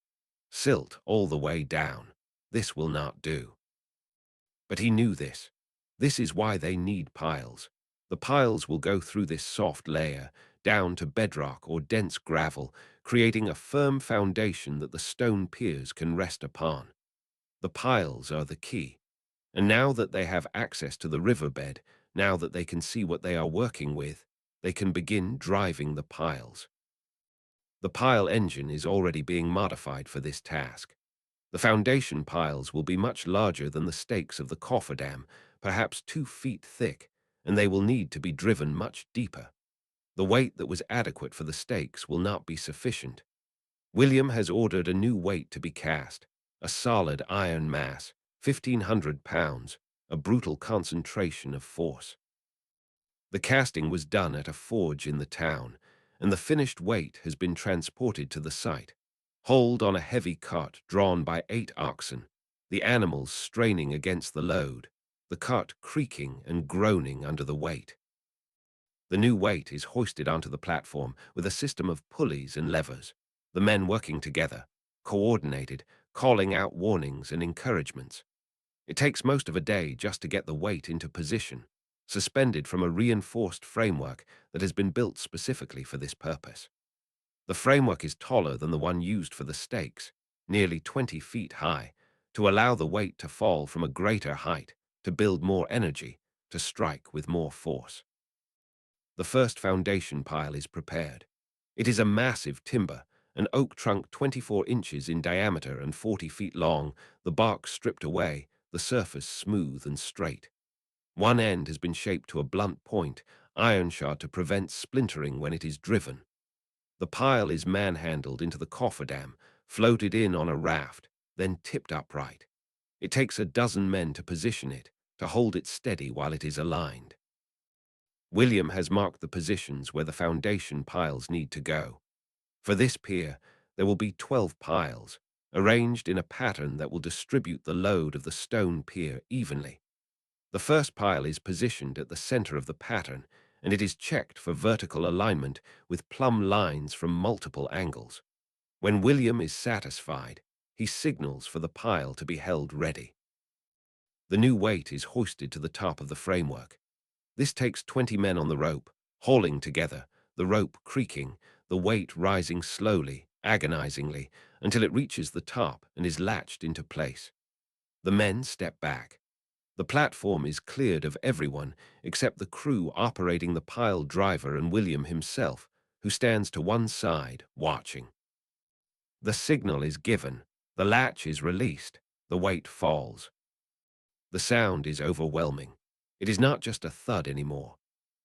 Silt all the way down. This will not do. But he knew this. This is why they need piles. The piles will go through this soft layer, down to bedrock or dense gravel, creating a firm foundation that the stone piers can rest upon. The piles are the key. And now that they have access to the riverbed, now that they can see what they are working with, they can begin driving the piles. The pile engine is already being modified for this task. The foundation piles will be much larger than the stakes of the cofferdam, perhaps 2 feet thick, and they will need to be driven much deeper. The weight that was adequate for the stakes will not be sufficient. William has ordered a new weight to be cast, a solid iron mass, 1,500 pounds, a brutal concentration of force. The casting was done at a forge in the town, and the finished weight has been transported to the site, hauled on a heavy cart drawn by 8 oxen, the animals straining against the load, the cart creaking and groaning under the weight. The new weight is hoisted onto the platform with a system of pulleys and levers, the men working together, coordinated, calling out warnings and encouragements. It takes most of a day just to get the weight into position, suspended from a reinforced framework that has been built specifically for this purpose. The framework is taller than the one used for the stakes, nearly 20 feet high, to allow the weight to fall from a greater height, to build more energy, to strike with more force. The first foundation pile is prepared. It is a massive timber, an oak trunk 24 inches in diameter and 40 feet long, the bark stripped away, the surface smooth and straight. One end has been shaped to a blunt point, iron-shod to prevent splintering when it is driven. The pile is manhandled into the cofferdam, floated in on a raft, then tipped upright. It takes a dozen men to position it, to hold it steady while it is aligned. William has marked the positions where the foundation piles need to go. For this pier, there will be 12 piles, arranged in a pattern that will distribute the load of the stone pier evenly. The first pile is positioned at the center of the pattern, and it is checked for vertical alignment with plumb lines from multiple angles. When William is satisfied, he signals for the pile to be held ready. The new weight is hoisted to the top of the framework. This takes 20 men on the rope, hauling together, the rope creaking, the weight rising slowly, agonizingly, until it reaches the top and is latched into place. The men step back. The platform is cleared of everyone except the crew operating the pile driver and William himself, who stands to one side, watching. The signal is given, the latch is released, the weight falls. The sound is overwhelming. It is not just a thud anymore.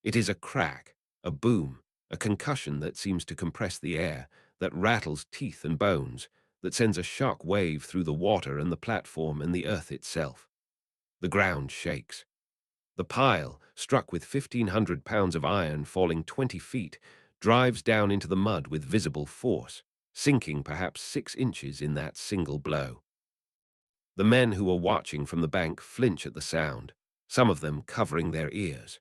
It is a crack, a boom, a concussion that seems to compress the air, that rattles teeth and bones, that sends a shock wave through the water and the platform and the earth itself. The ground shakes. The pile, struck with 1,500 pounds of iron falling 20 feet, drives down into the mud with visible force, sinking perhaps 6 inches in that single blow. The men who are watching from the bank flinch at the sound, some of them covering their ears.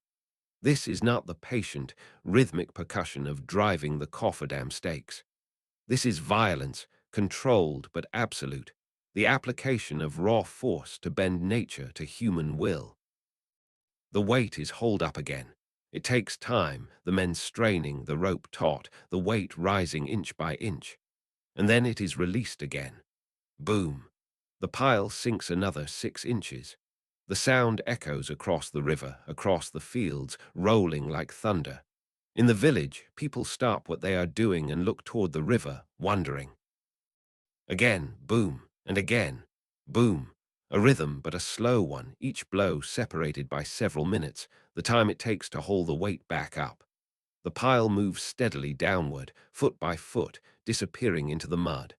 This is not the patient, rhythmic percussion of driving the Cofferdam stakes. This is violence, controlled but absolute, the application of raw force to bend nature to human will. The weight is hauled up again. It takes time, the men straining, the rope taut, the weight rising inch by inch. And then it is released again. Boom. The pile sinks another 6 inches. The sound echoes across the river, across the fields, rolling like thunder. In the village, people stop what they are doing and look toward the river, wondering. Again, boom, and again, boom. A rhythm, but a slow one, each blow separated by several minutes, the time it takes to haul the weight back up. The pile moves steadily downward, foot by foot, disappearing into the mud.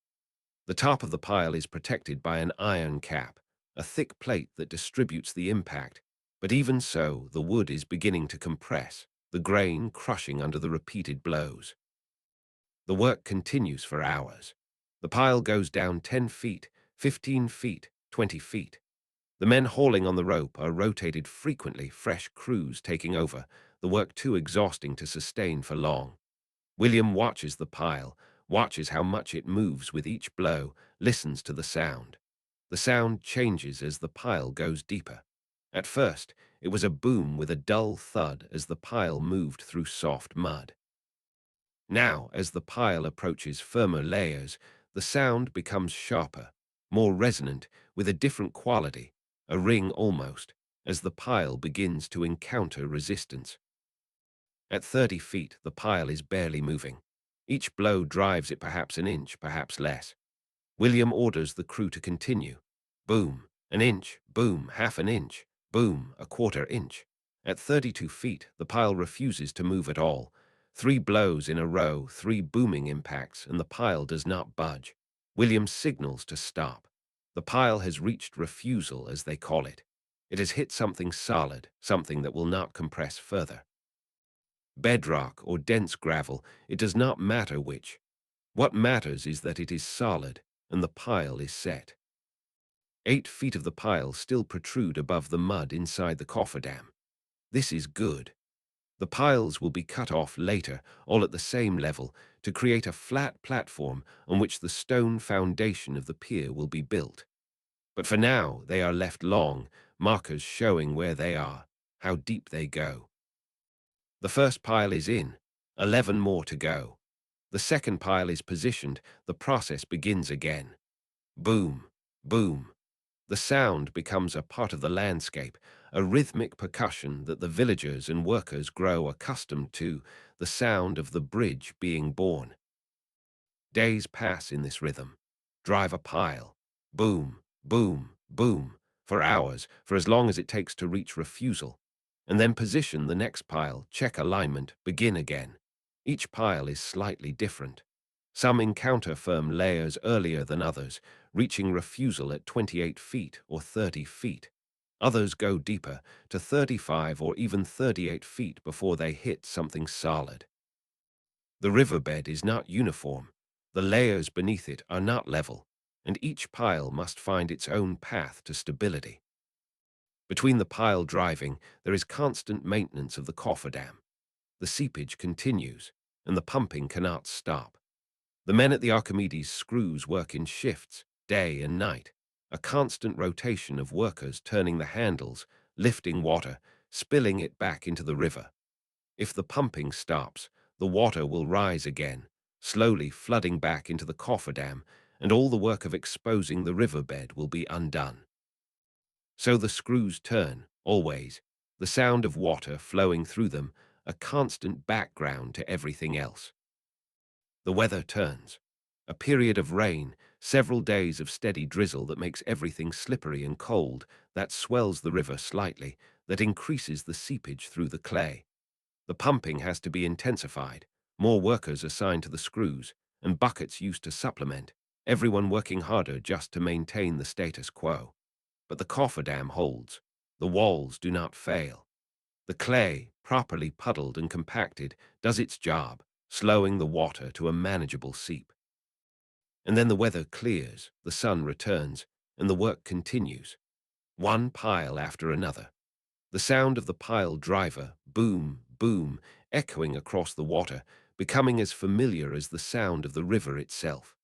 The top of the pile is protected by an iron cap, a thick plate that distributes the impact, but even so, the wood is beginning to compress, the grain crushing under the repeated blows. The work continues for hours. The pile goes down 10 feet, 15 feet, 20 feet. The men hauling on the rope are rotated frequently, fresh crews taking over, the work too exhausting to sustain for long. William watches the pile, watches how much it moves with each blow, listens to the sound. The sound changes as the pile goes deeper. At first, it was a boom with a dull thud as the pile moved through soft mud. Now, as the pile approaches firmer layers, the sound becomes sharper, more resonant, with a different quality, a ring almost, as the pile begins to encounter resistance. At 30 feet, the pile is barely moving. Each blow drives it perhaps an inch, perhaps less. William orders the crew to continue. Boom, an inch, boom, half an inch, boom, a quarter inch. At 32 feet, the pile refuses to move at all. 3 blows in a row, 3 booming impacts, and the pile does not budge. William signals to stop. The pile has reached refusal, as they call it. It has hit something solid, something that will not compress further. Bedrock or dense gravel, it does not matter which. What matters is that it is solid, and the pile is set. 8 feet of the pile still protrude above the mud inside the cofferdam. This is good. The piles will be cut off later, all at the same level, to create a flat platform on which the stone foundation of the pier will be built. But for now, they are left long, markers showing where they are, how deep they go. The first pile is in, 11 more to go. The second pile is positioned, the process begins again. Boom, boom. The sound becomes a part of the landscape, a rhythmic percussion that the villagers and workers grow accustomed to, the sound of the bridge being born. Days pass in this rhythm. Drive a pile. Boom, boom, boom. For hours, for as long as it takes to reach refusal. And then position the next pile, check alignment, begin again. Each pile is slightly different. Some encounter firm layers earlier than others, reaching refusal at 28 feet or 30 feet. Others go deeper, to 35 or even 38 feet before they hit something solid. The riverbed is not uniform. The layers beneath it are not level, and each pile must find its own path to stability. Between the pile driving, there is constant maintenance of the cofferdam. The seepage continues, and the pumping cannot stop. The men at the Archimedes screws work in shifts, day and night, a constant rotation of workers turning the handles, lifting water, spilling it back into the river. If the pumping stops, the water will rise again, slowly flooding back into the Cofferdam, and all the work of exposing the riverbed will be undone. So the screws turn, always, the sound of water flowing through them, a constant background to everything else. The weather turns. A period of rain, several days of steady drizzle that makes everything slippery and cold, that swells the river slightly, that increases the seepage through the clay. The pumping has to be intensified, more workers assigned to the screws, and buckets used to supplement, everyone working harder just to maintain the status quo. But the cofferdam holds. The walls do not fail. The clay, properly puddled and compacted, does its job, slowing the water to a manageable seep. And then the weather clears, the sun returns, and the work continues, one pile after another. The sound of the pile driver, boom, boom, echoing across the water, becoming as familiar as the sound of the river itself.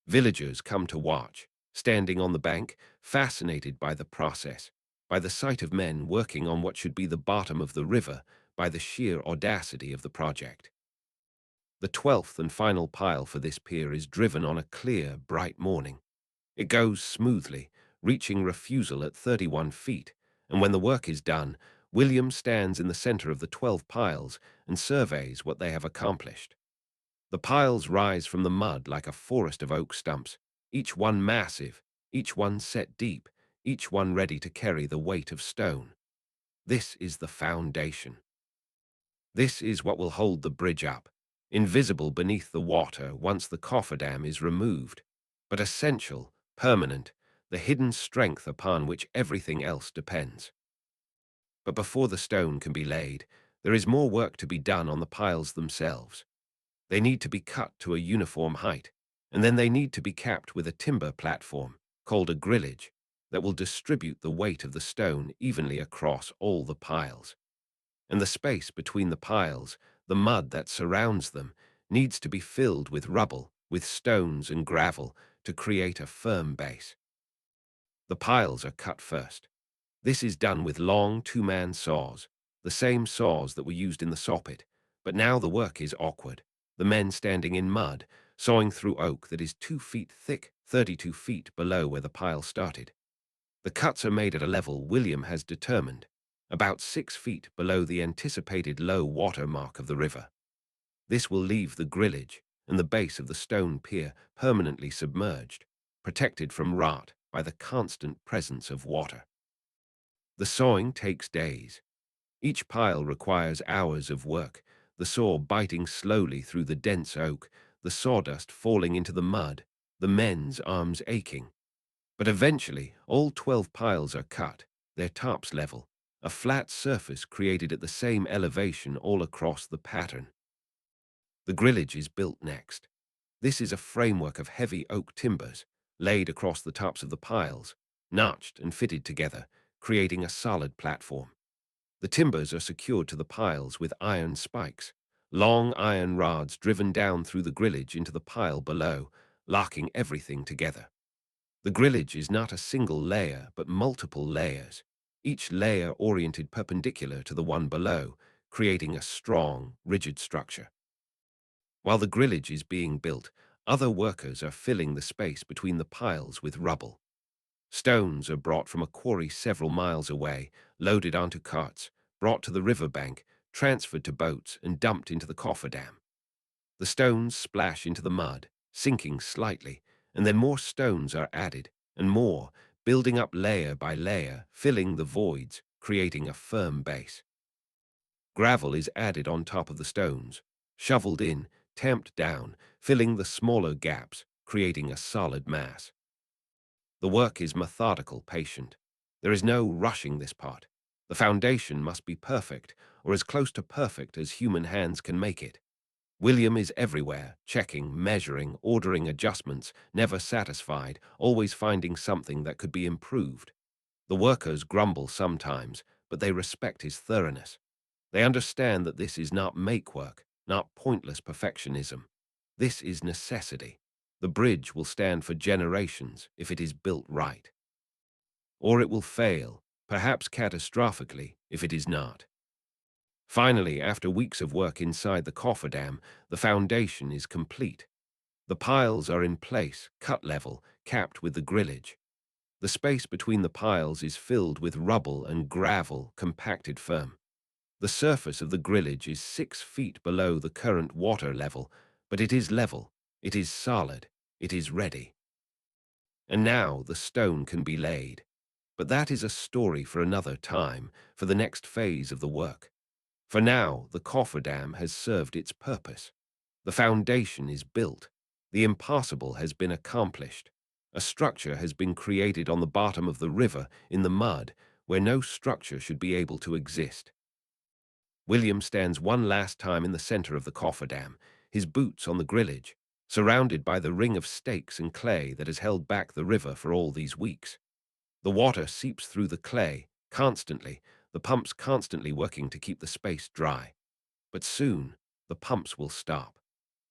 Villagers come to watch, standing on the bank, fascinated by the process, by the sight of men working on what should be the bottom of the river, by the sheer audacity of the project. The 12th and final pile for this pier is driven on a clear, bright morning. It goes smoothly, reaching refusal at 31 feet, and when the work is done, William stands in the center of the 12 piles and surveys what they have accomplished. The piles rise from the mud like a forest of oak stumps, each one massive, each one set deep, each one ready to carry the weight of stone. This is the foundation. This is what will hold the bridge up, invisible beneath the water once the cofferdam is removed, but essential, permanent, the hidden strength upon which everything else depends. But before the stone can be laid, there is more work to be done on the piles themselves. They need to be cut to a uniform height, and then they need to be capped with a timber platform, called a grillage, that will distribute the weight of the stone evenly across all the piles. And the space between the piles, the mud that surrounds them, needs to be filled with rubble, with stones and gravel, to create a firm base. The piles are cut first. This is done with long two-man saws, the same saws that were used in the soffit, but now the work is awkward, the men standing in mud, sawing through oak that is 2 feet thick, 32 feet below where the pile started. The cuts are made at a level William has determined, about 6 feet below the anticipated low water mark of the river. This will leave the grillage and the base of the stone pier permanently submerged, protected from rot by the constant presence of water. The sawing takes days. Each pile requires hours of work, the saw biting slowly through the dense oak, the sawdust falling into the mud, the men's arms aching. But eventually, all 12 piles are cut, their tops level, a flat surface created at the same elevation all across the pattern. The grillage is built next. This is a framework of heavy oak timbers, laid across the tops of the piles, notched and fitted together, creating a solid platform. The timbers are secured to the piles with iron spikes, long iron rods driven down through the grillage into the pile below, locking everything together. The grillage is not a single layer, but multiple layers, each layer oriented perpendicular to the one below, creating a strong, rigid structure. While the grillage is being built, other workers are filling the space between the piles with rubble. Stones are brought from a quarry several miles away, loaded onto carts, brought to the riverbank, transferred to boats, and dumped into the cofferdam. The stones splash into the mud, sinking slightly, and then more stones are added, and more, building up layer by layer, filling the voids, creating a firm base. Gravel is added on top of the stones, shoveled in, tamped down, filling the smaller gaps, creating a solid mass. The work is methodical, patient. There is no rushing this part. The foundation must be perfect, or as close to perfect as human hands can make it. William is everywhere, checking, measuring, ordering adjustments, never satisfied, always finding something that could be improved. The workers grumble sometimes, but they respect his thoroughness. They understand that this is not make work, not pointless perfectionism. This is necessity. The bridge will stand for generations if it is built right. Or it will fail, perhaps catastrophically, if it is not. Finally, after weeks of work inside the Cofferdam, the foundation is complete. The piles are in place, cut level, capped with the grillage. The space between the piles is filled with rubble and gravel, compacted firm. The surface of the grillage is 6 feet below the current water level, but it is level, it is solid, it is ready. And now the stone can be laid. But that is a story for another time, for the next phase of the work. For now, the Cofferdam has served its purpose. The foundation is built. The impossible has been accomplished. A structure has been created on the bottom of the river, in the mud, where no structure should be able to exist. William stands one last time in the center of the Cofferdam, his boots on the grillage, surrounded by the ring of stakes and clay that has held back the river for all these weeks. The water seeps through the clay, constantly, the pumps constantly working to keep the space dry. But soon, the pumps will stop.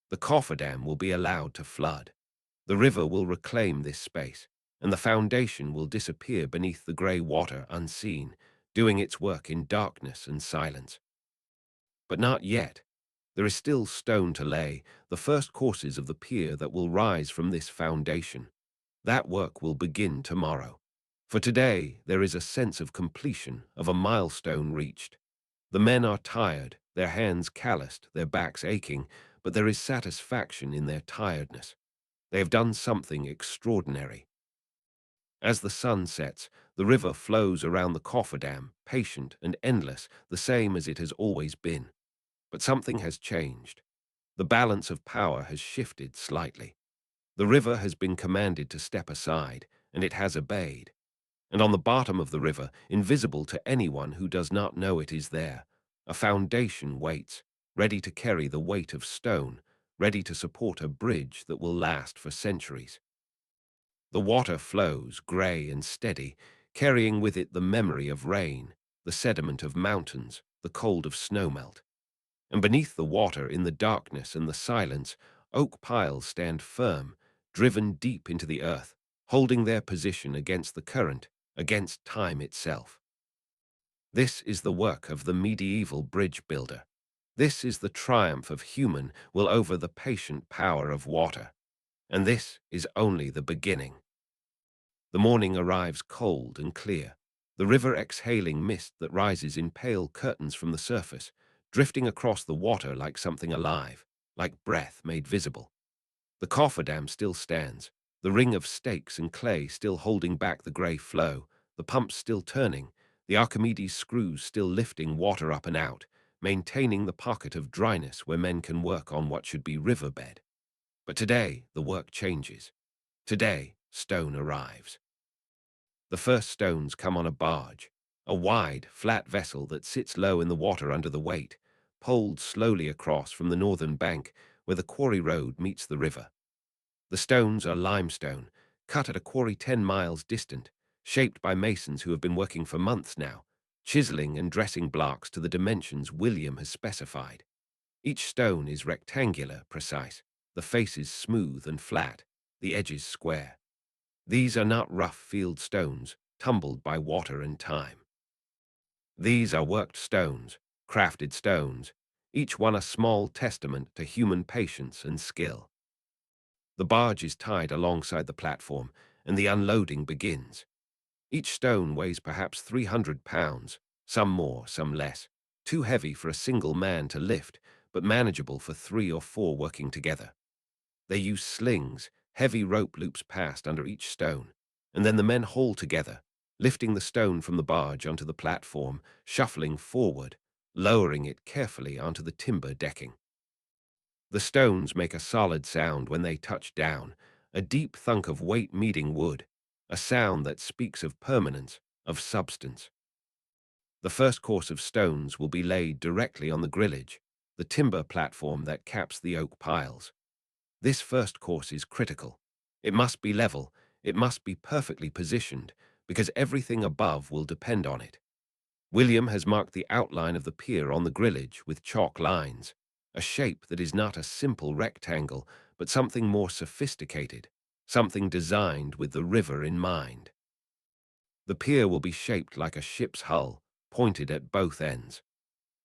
The Cofferdam will be allowed to flood. The river will reclaim this space, and the foundation will disappear beneath the grey water unseen, doing its work in darkness and silence. But not yet. There is still stone to lay, the first courses of the pier that will rise from this foundation. That work will begin tomorrow. For today, there is a sense of completion, of a milestone reached. The men are tired, their hands calloused, their backs aching, but there is satisfaction in their tiredness. They have done something extraordinary. As the sun sets, the river flows around the Cofferdam, patient and endless, the same as it has always been. But something has changed. The balance of power has shifted slightly. The river has been commanded to step aside, and it has obeyed. And on the bottom of the river, invisible to anyone who does not know it is there, a foundation waits, ready to carry the weight of stone, ready to support a bridge that will last for centuries. The water flows, grey and steady, carrying with it the memory of rain, the sediment of mountains, the cold of snowmelt. And beneath the water, in the darkness and the silence, oak piles stand firm, driven deep into the earth, holding their position against the current, against time itself. This is the work of the medieval bridge builder. This is the triumph of human will over the patient power of water. And this is only the beginning. The morning arrives cold and clear, the river exhaling mist that rises in pale curtains from the surface, drifting across the water like something alive, like breath made visible. The Cofferdam still stands, the ring of stakes and clay still holding back the grey flow, the pumps still turning, the Archimedes screws still lifting water up and out, maintaining the pocket of dryness where men can work on what should be riverbed. But today, the work changes. Today, stone arrives. The first stones come on a barge, a wide, flat vessel that sits low in the water under the weight, poled slowly across from the northern bank where the quarry road meets the river. The stones are limestone, cut at a quarry 10 miles distant, shaped by masons who have been working for months now, chiseling and dressing blocks to the dimensions William has specified. Each stone is rectangular, precise, the faces smooth and flat, the edges square. These are not rough field stones, tumbled by water and time. These are worked stones, crafted stones, each one a small testament to human patience and skill. The barge is tied alongside the platform, and the unloading begins. Each stone weighs perhaps 300 pounds, some more, some less, too heavy for a single man to lift, but manageable for 3 or 4 working together. They use slings, heavy rope loops passed under each stone, and then the men haul together, lifting the stone from the barge onto the platform, shuffling forward, lowering it carefully onto the timber decking. The stones make a solid sound when they touch down, a deep thunk of weight meeting wood, a sound that speaks of permanence, of substance. The first course of stones will be laid directly on the grillage, the timber platform that caps the oak piles. This first course is critical. It must be level, it must be perfectly positioned, because everything above will depend on it. William has marked the outline of the pier on the grillage with chalk lines. a shape that is not a simple rectangle, but something more sophisticated, something designed with the river in mind. The pier will be shaped like a ship's hull, pointed at both ends.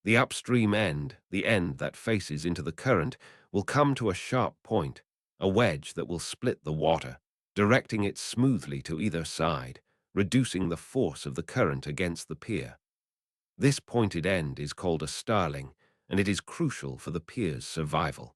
The upstream end, the end that faces into the current, will come to a sharp point, a wedge that will split the water, directing it smoothly to either side, reducing the force of the current against the pier. This pointed end is called a starling, and it is crucial for the pier's survival.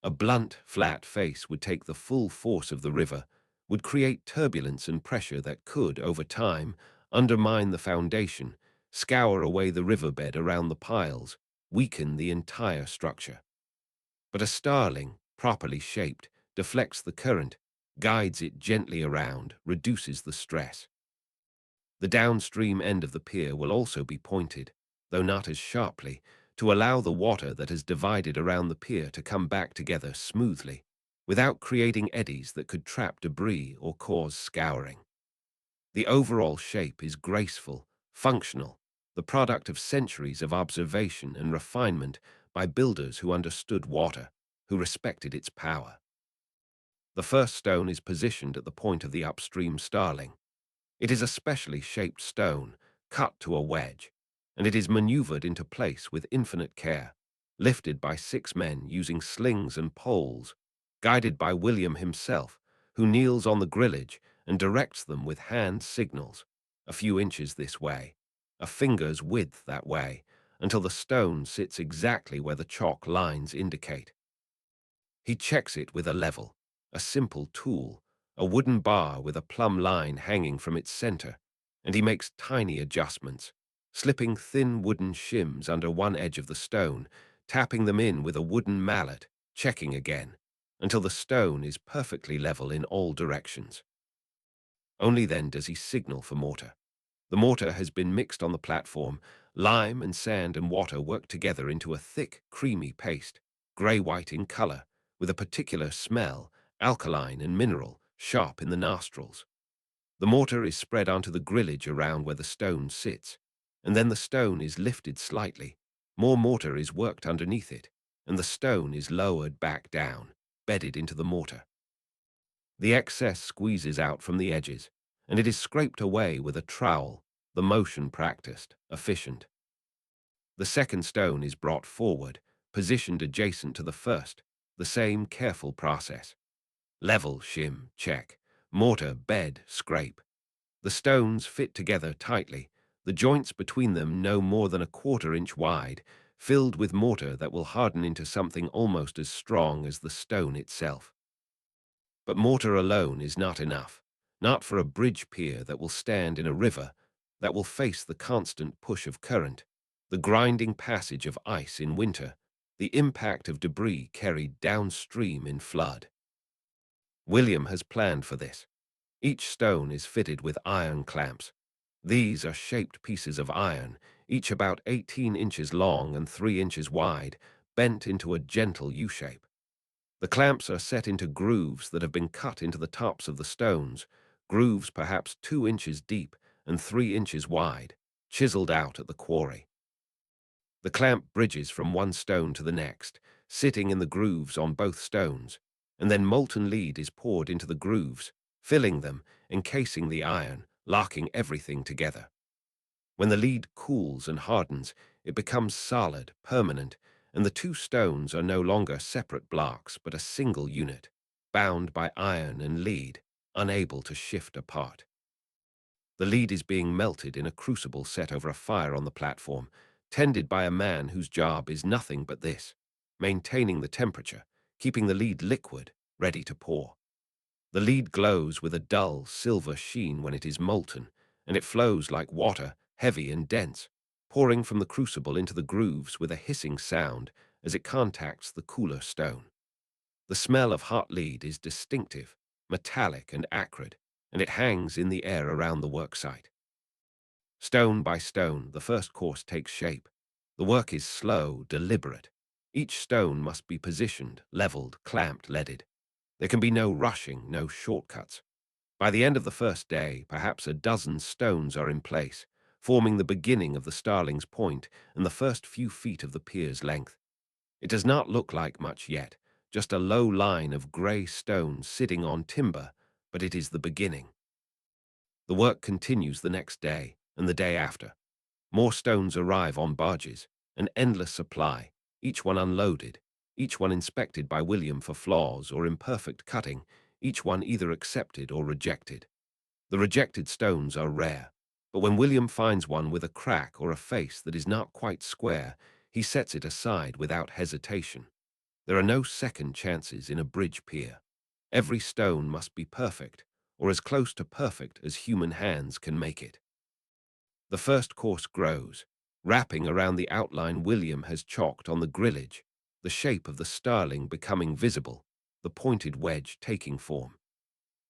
A blunt, flat face would take the full force of the river, would create turbulence and pressure that could, over time, undermine the foundation, scour away the riverbed around the piles, weaken the entire structure. But a starling, properly shaped, deflects the current, guides it gently around, reduces the stress. The downstream end of the pier will also be pointed, though not as sharply, to allow the water that has divided around the pier to come back together smoothly, without creating eddies that could trap debris or cause scouring. The overall shape is graceful, functional, the product of centuries of observation and refinement by builders who understood water, who respected its power. The first stone is positioned at the point of the upstream starling. It is a specially shaped stone, cut to a wedge, and it is maneuvered into place with infinite care, lifted by 6 men using slings and poles, guided by William himself, who kneels on the grillage and directs them with hand signals, a few inches this way, a finger's width that way, until the stone sits exactly where the chalk lines indicate. He checks it with a level, a simple tool, a wooden bar with a plumb line hanging from its center, and he makes tiny adjustments, slipping thin wooden shims under one edge of the stone, tapping them in with a wooden mallet, checking again, until the stone is perfectly level in all directions. Only then does he signal for mortar. The mortar has been mixed on the platform. Lime and sand and water work together into a thick, creamy paste, grey-white in color, with a particular smell, alkaline and mineral, sharp in the nostrils. The mortar is spread onto the grillage around where the stone sits, and then the stone is lifted slightly. More mortar is worked underneath it, and the stone is lowered back down, bedded into the mortar. The excess squeezes out from the edges, and it is scraped away with a trowel, the motion practiced, efficient. The second stone is brought forward, positioned adjacent to the first, the same careful process. Level, shim, check. Mortar, bed, scrape. The stones fit together tightly, the joints between them no more than a 1/4 inch wide, filled with mortar that will harden into something almost as strong as the stone itself. But mortar alone is not enough, not for a bridge pier that will stand in a river, that will face the constant push of current, the grinding passage of ice in winter, the impact of debris carried downstream in flood. William has planned for this. Each stone is fitted with iron clamps. These are shaped pieces of iron, each about 18 inches long and 3 inches wide, bent into a gentle U-shape. The clamps are set into grooves that have been cut into the tops of the stones, grooves perhaps 2 inches deep and 3 inches wide, chiseled out at the quarry. The clamp bridges from one stone to the next, sitting in the grooves on both stones, and then molten lead is poured into the grooves, filling them, encasing the iron, locking everything together. When the lead cools and hardens, it becomes solid, permanent, and the two stones are no longer separate blocks but a single unit, bound by iron and lead, unable to shift apart. The lead is being melted in a crucible set over a fire on the platform, tended by a man whose job is nothing but this, maintaining the temperature, keeping the lead liquid, ready to pour. The lead glows with a dull silver sheen when it is molten, and it flows like water, heavy and dense, pouring from the crucible into the grooves with a hissing sound as it contacts the cooler stone. The smell of hot lead is distinctive, metallic and acrid, and it hangs in the air around the worksite. Stone by stone, the first course takes shape. The work is slow, deliberate. Each stone must be positioned, leveled, clamped, leaded. There can be no rushing, no shortcuts. By the end of the first day, perhaps a dozen stones are in place, forming the beginning of the Starling's point and the first few feet of the pier's length. It does not look like much yet, just a low line of grey stones sitting on timber, but it is the beginning. The work continues the next day and the day after. More stones arrive on barges, an endless supply, each one unloaded, each one inspected by William for flaws or imperfect cutting, each one either accepted or rejected. The rejected stones are rare, but when William finds one with a crack or a face that is not quite square, he sets it aside without hesitation. There are no second chances in a bridge pier. Every stone must be perfect, or as close to perfect as human hands can make it. The first course grows, wrapping around the outline William has chalked on the grillage, the shape of the Starling becoming visible, the pointed wedge taking form.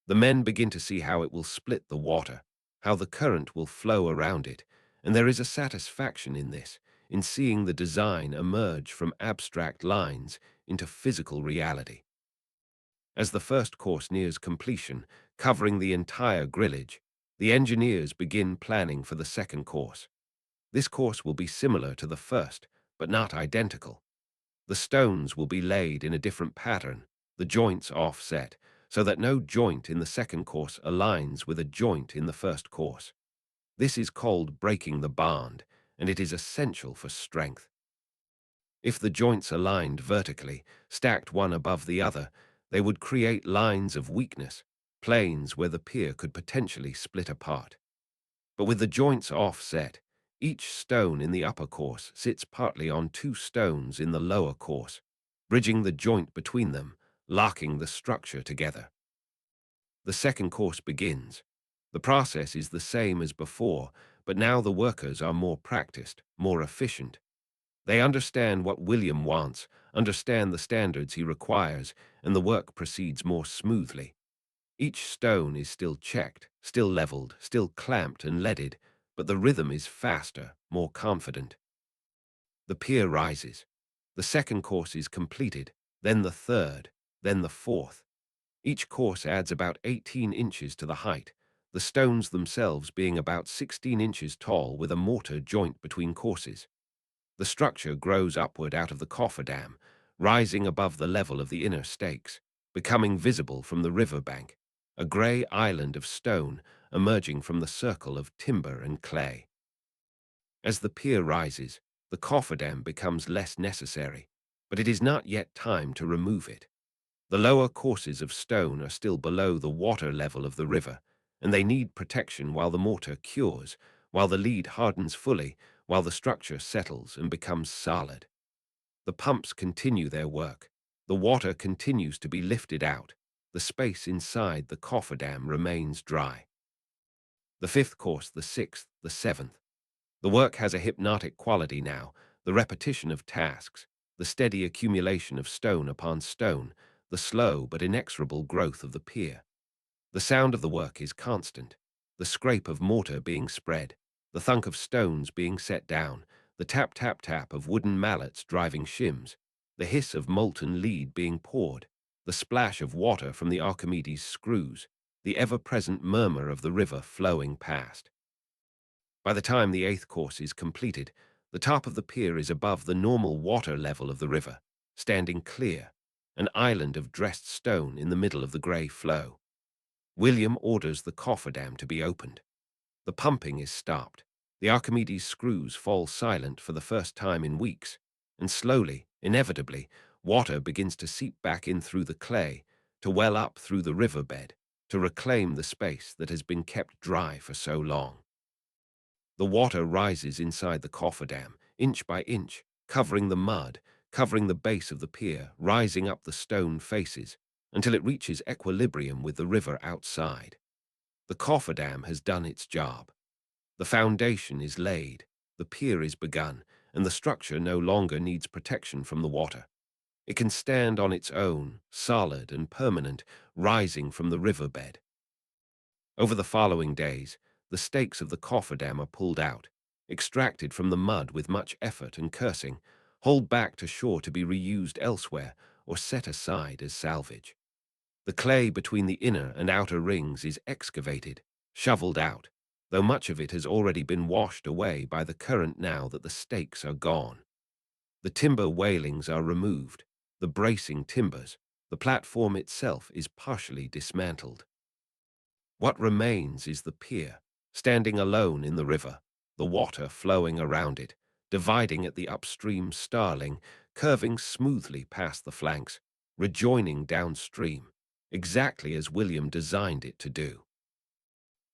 The men begin to see how it will split the water, how the current will flow around it, and there is a satisfaction in this, in seeing the design emerge from abstract lines into physical reality. As the first course nears completion, covering the entire grillage, the engineers begin planning for the second course. This course will be similar to the first, but not identical. The stones will be laid in a different pattern, the joints offset, so that no joint in the second course aligns with a joint in the first course. This is called breaking the bond, and it is essential for strength. If the joints aligned vertically, stacked one above the other, they would create lines of weakness, planes where the pier could potentially split apart. But with the joints offset, each stone in the upper course sits partly on two stones in the lower course, bridging the joint between them, locking the structure together. The second course begins. The process is the same as before, but now the workers are more practiced, more efficient. They understand what William wants, understand the standards he requires, and the work proceeds more smoothly. Each stone is still checked, still leveled, still clamped and leaded, but the rhythm is faster, more confident. The pier rises. The second course is completed, then the third, then the fourth. Each course adds about 18 inches to the height, the stones themselves being about 16 inches tall with a mortar joint between courses. The structure grows upward out of the Cofferdam, rising above the level of the inner stakes, becoming visible from the riverbank, a grey island of stone emerging from the circle of timber and clay. As the pier rises, the Cofferdam becomes less necessary, but it is not yet time to remove it. The lower courses of stone are still below the water level of the river, and they need protection while the mortar cures, while the lead hardens fully, while the structure settles and becomes solid. The pumps continue their work. The water continues to be lifted out. The space inside the cofferdam remains dry. The fifth course, the sixth, the seventh. The work has a hypnotic quality now, the repetition of tasks, the steady accumulation of stone upon stone, the slow but inexorable growth of the pier. The sound of the work is constant, the scrape of mortar being spread, the thunk of stones being set down, the tap-tap-tap of wooden mallets driving shims, the hiss of molten lead being poured, the splash of water from the Archimedes screws, the ever-present murmur of the river flowing past. By the time the eighth course is completed, the top of the pier is above the normal water level of the river, standing clear, an island of dressed stone in the middle of the grey flow. William orders the cofferdam to be opened. The pumping is stopped. The Archimedes screws fall silent for the first time in weeks, and slowly, inevitably, water begins to seep back in through the clay, to well up through the riverbed, to reclaim the space that has been kept dry for so long. The water rises inside the cofferdam, inch by inch, covering the mud, covering the base of the pier, rising up the stone faces, until it reaches equilibrium with the river outside. The cofferdam has done its job. The foundation is laid, the pier is begun, and the structure no longer needs protection from the water. It can stand on its own, solid and permanent, rising from the riverbed. Over the following days, the stakes of the cofferdam are pulled out, extracted from the mud with much effort and cursing, hauled back to shore to be reused elsewhere or set aside as salvage. The clay between the inner and outer rings is excavated, shoveled out, though much of it has already been washed away by the current now that the stakes are gone. The timber wailings are removed, the bracing timbers, the platform itself is partially dismantled. What remains is the pier, standing alone in the river, the water flowing around it, dividing at the upstream Starling, curving smoothly past the flanks, rejoining downstream, exactly as William designed it to do.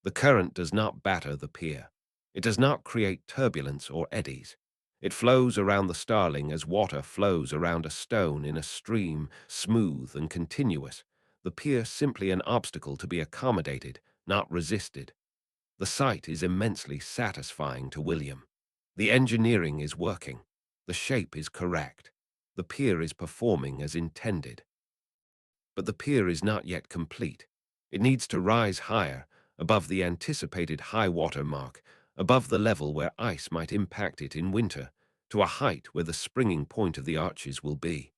The current does not batter the pier. It does not create turbulence or eddies. It flows around the Starling as water flows around a stone in a stream, smooth and continuous, the pier simply an obstacle to be accommodated, not resisted. The sight is immensely satisfying to William. The engineering is working. The shape is correct. The pier is performing as intended. But the pier is not yet complete. It needs to rise higher, above the anticipated high water mark, above the level where ice might impact it in winter, to a height where the springing point of the arches will be.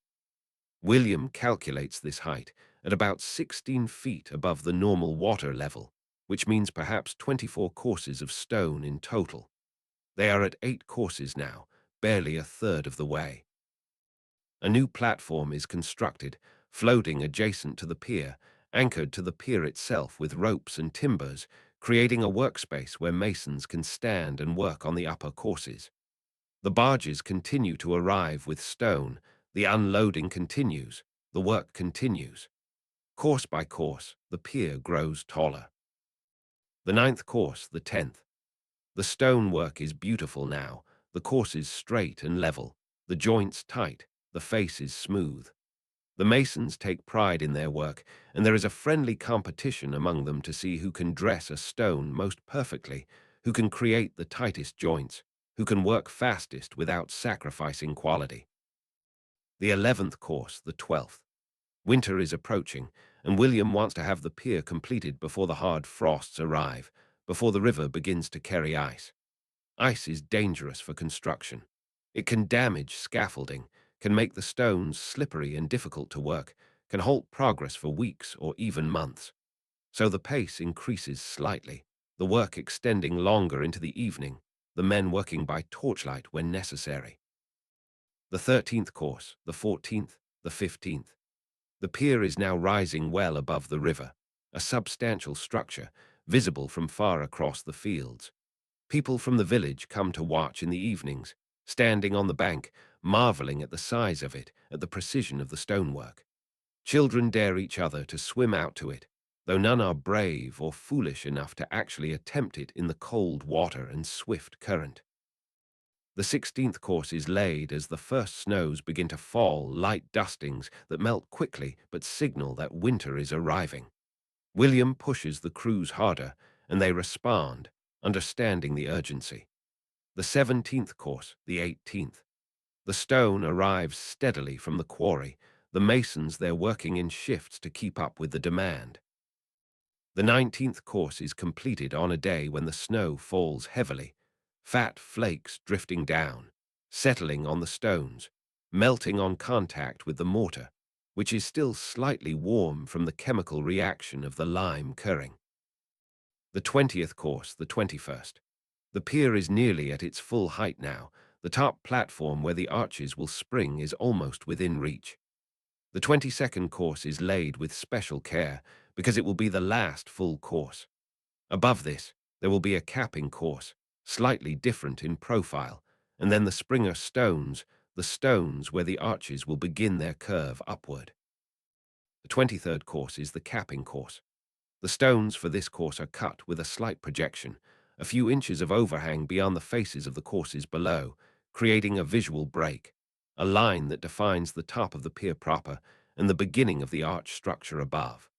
William calculates this height at about 16 feet above the normal water level, which means perhaps 24 courses of stone in total. They are at 8 courses now, barely a third of the way. A new platform is constructed, floating adjacent to the pier, anchored to the pier itself with ropes and timbers, creating a workspace where masons can stand and work on the upper courses. The barges continue to arrive with stone, the unloading continues, the work continues. Course by course, the pier grows taller. The 9th course, the 10th. The stonework is beautiful now, the courses straight and level, the joints tight, the faces smooth. The masons take pride in their work, and there is a friendly competition among them to see who can dress a stone most perfectly, who can create the tightest joints, who can work fastest without sacrificing quality. The 11th course, the 12th. Winter is approaching, and William wants to have the pier completed before the hard frosts arrive, before the river begins to carry ice. Ice is dangerous for construction. It can damage scaffolding, can make the stones slippery and difficult to work, can halt progress for weeks or even months. So the pace increases slightly, the work extending longer into the evening, the men working by torchlight when necessary. The 13th course, the 14th, the 15th. The pier is now rising well above the river, a substantial structure, visible from far across the fields. People from the village come to watch in the evenings, standing on the bank, marveling at the size of it, at the precision of the stonework. Children dare each other to swim out to it, though none are brave or foolish enough to actually attempt it in the cold water and swift current. The 16th course is laid as the first snows begin to fall, light dustings that melt quickly but signal that winter is arriving. William pushes the crews harder, and they respond, understanding the urgency. The 17th course, the 18th. The stone arrives steadily from the quarry, the masons there working in shifts to keep up with the demand. The 19th course is completed on a day when the snow falls heavily, fat flakes drifting down, settling on the stones, melting on contact with the mortar, which is still slightly warm from the chemical reaction of the lime curing. The 20th course, the 21st. The pier is nearly at its full height now. The top platform where the arches will spring is almost within reach. The 22nd course is laid with special care because it will be the last full course. Above this, there will be a capping course, slightly different in profile, and then the Springer stones, the stones where the arches will begin their curve upward. The 23rd course is the capping course. The stones for this course are cut with a slight projection, a few inches of overhang beyond the faces of the courses below, creating a visual break, a line that defines the top of the pier proper and the beginning of the arch structure above.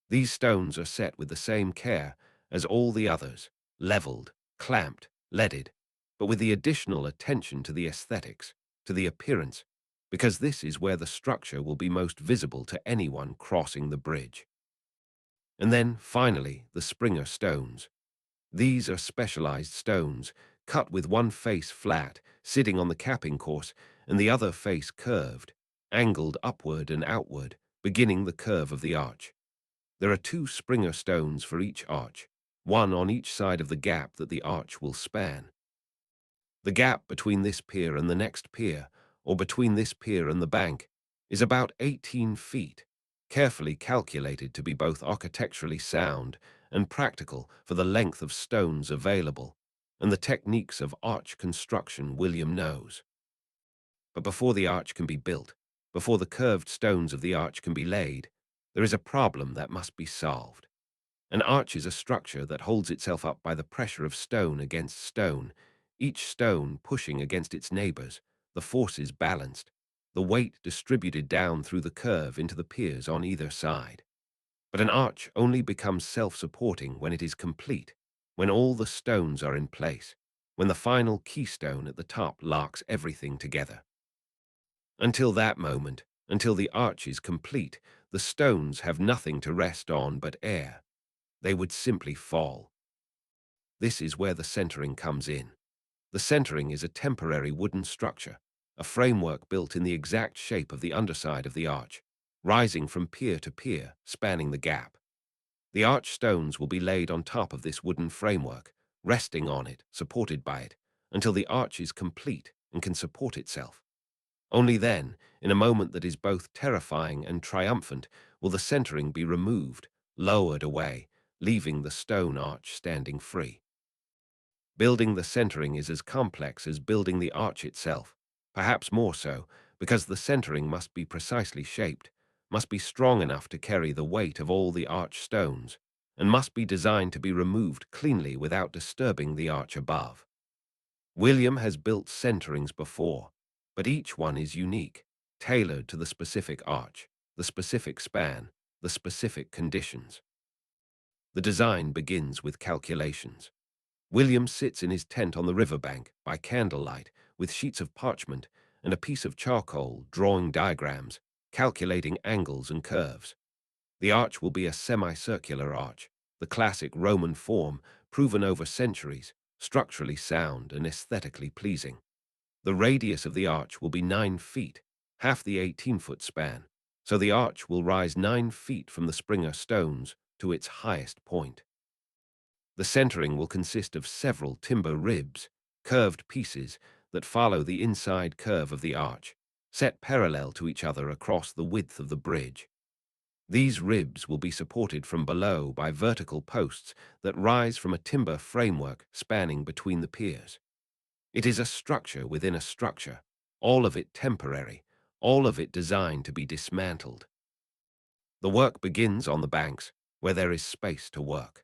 These stones are set with the same care as all the others, leveled, clamped, leaded, but with the additional attention to the aesthetics, to the appearance, because this is where the structure will be most visible to anyone crossing the bridge. And then, finally, the Springer stones. These are specialized stones, cut with one face flat, sitting on the capping course, and the other face curved, angled upward and outward, beginning the curve of the arch. There are 2 Springer stones for each arch, one on each side of the gap that the arch will span. The gap between this pier and the next pier, or between this pier and the bank, is about 18 feet, carefully calculated to be both architecturally sound and practical for the length of stones available and the techniques of arch construction William knows. But before the arch can be built, before the curved stones of the arch can be laid, there is a problem that must be solved. An arch is a structure that holds itself up by the pressure of stone against stone, each stone pushing against its neighbors, the forces balanced, the weight distributed down through the curve into the piers on either side. But an arch only becomes self-supporting when it is complete, when all the stones are in place, when the final keystone at the top locks everything together. Until that moment, until the arch is complete, the stones have nothing to rest on but air. They would simply fall. This is where the centering comes in. The centering is a temporary wooden structure, a framework built in the exact shape of the underside of the arch, rising from pier to pier, spanning the gap. The arch stones will be laid on top of this wooden framework, resting on it, supported by it, until the arch is complete and can support itself. Only then, in a moment that is both terrifying and triumphant, will the centering be removed, lowered away, leaving the stone arch standing free. Building the centering is as complex as building the arch itself, perhaps more so, because the centering must be precisely shaped, must be strong enough to carry the weight of all the arch stones, and must be designed to be removed cleanly without disturbing the arch above. William has built centerings before, but each one is unique, tailored to the specific arch, the specific span, the specific conditions. The design begins with calculations. William sits in his tent on the riverbank by candlelight with sheets of parchment and a piece of charcoal drawing diagrams, calculating angles and curves. The arch will be a semicircular arch, the classic Roman form proven over centuries, structurally sound and aesthetically pleasing. The radius of the arch will be 9 feet, half the 18-foot span, so the arch will rise 9 feet from the Springer stones to its highest point. The centering will consist of several timber ribs, curved pieces that follow the inside curve of the arch, set parallel to each other across the width of the bridge. These ribs will be supported from below by vertical posts that rise from a timber framework spanning between the piers. It is a structure within a structure, all of it temporary, all of it designed to be dismantled. The work begins on the banks, where there is space to work.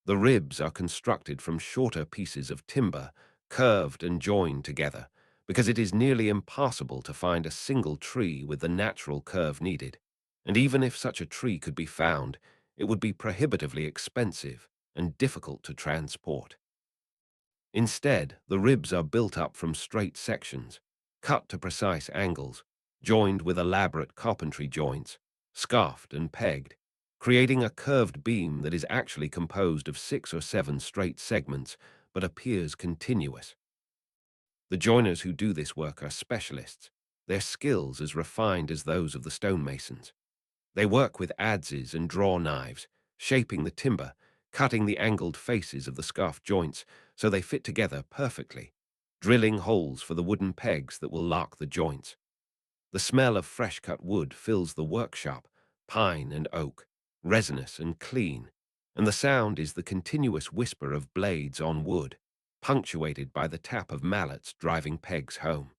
The ribs are constructed from shorter pieces of timber, curved and joined together, because it is nearly impossible to find a single tree with the natural curve needed, and even if such a tree could be found, it would be prohibitively expensive and difficult to transport. Instead, the ribs are built up from straight sections, cut to precise angles, joined with elaborate carpentry joints, scuffed and pegged, creating a curved beam that is actually composed of 6 or 7 straight segments but appears continuous. The joiners who do this work are specialists, their skills as refined as those of the stonemasons. They work with adzes and draw knives, shaping the timber, cutting the angled faces of the scarf joints so they fit together perfectly, drilling holes for the wooden pegs that will lock the joints. The smell of fresh-cut wood fills the workshop, pine and oak, resinous and clean, and the sound is the continuous whisper of blades on wood, punctuated by the tap of mallets driving pegs home.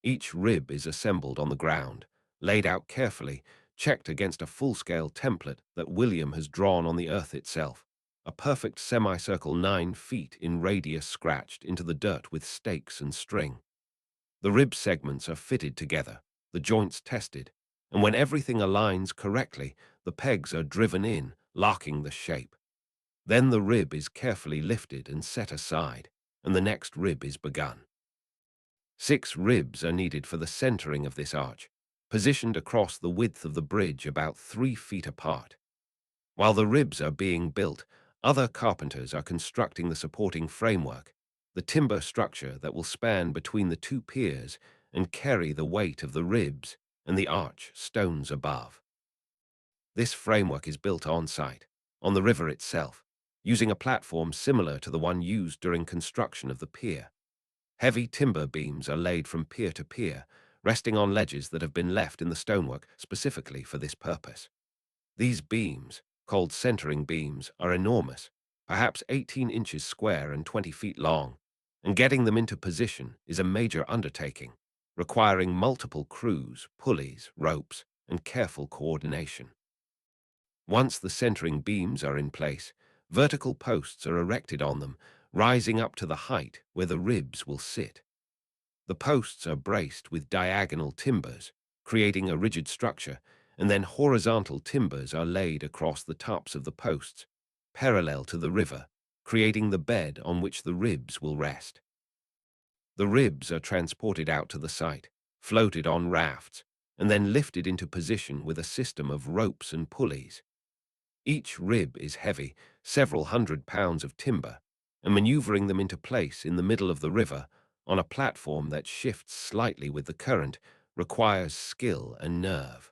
Each rib is assembled on the ground, laid out carefully, checked against a full-scale template that William has drawn on the earth itself, a perfect semicircle 9 feet in radius scratched into the dirt with stakes and string. The rib segments are fitted together, the joints tested, and when everything aligns correctly, the pegs are driven in, locking the shape. Then the rib is carefully lifted and set aside, and the next rib is begun. 6 ribs are needed for the centering of this arch, positioned across the width of the bridge about 3 feet apart. While the ribs are being built, other carpenters are constructing the supporting framework, the timber structure that will span between the 2 piers and carry the weight of the ribs and the arch stones above. This framework is built on-site, on the river itself, using a platform similar to the one used during construction of the pier. Heavy timber beams are laid from pier to pier, resting on ledges that have been left in the stonework specifically for this purpose. These beams, called centering beams, are enormous, perhaps 18 inches square and 20 feet long, and getting them into position is a major undertaking, requiring multiple crews, pulleys, ropes, and careful coordination. Once the centering beams are in place, vertical posts are erected on them, rising up to the height where the ribs will sit. The posts are braced with diagonal timbers, creating a rigid structure, and then horizontal timbers are laid across the tops of the posts, parallel to the river, creating the bed on which the ribs will rest. The ribs are transported out to the site, floated on rafts, and then lifted into position with a system of ropes and pulleys. Each rib is heavy, several 100 pounds of timber, and maneuvering them into place in the middle of the river on a platform that shifts slightly with the current requires skill and nerve.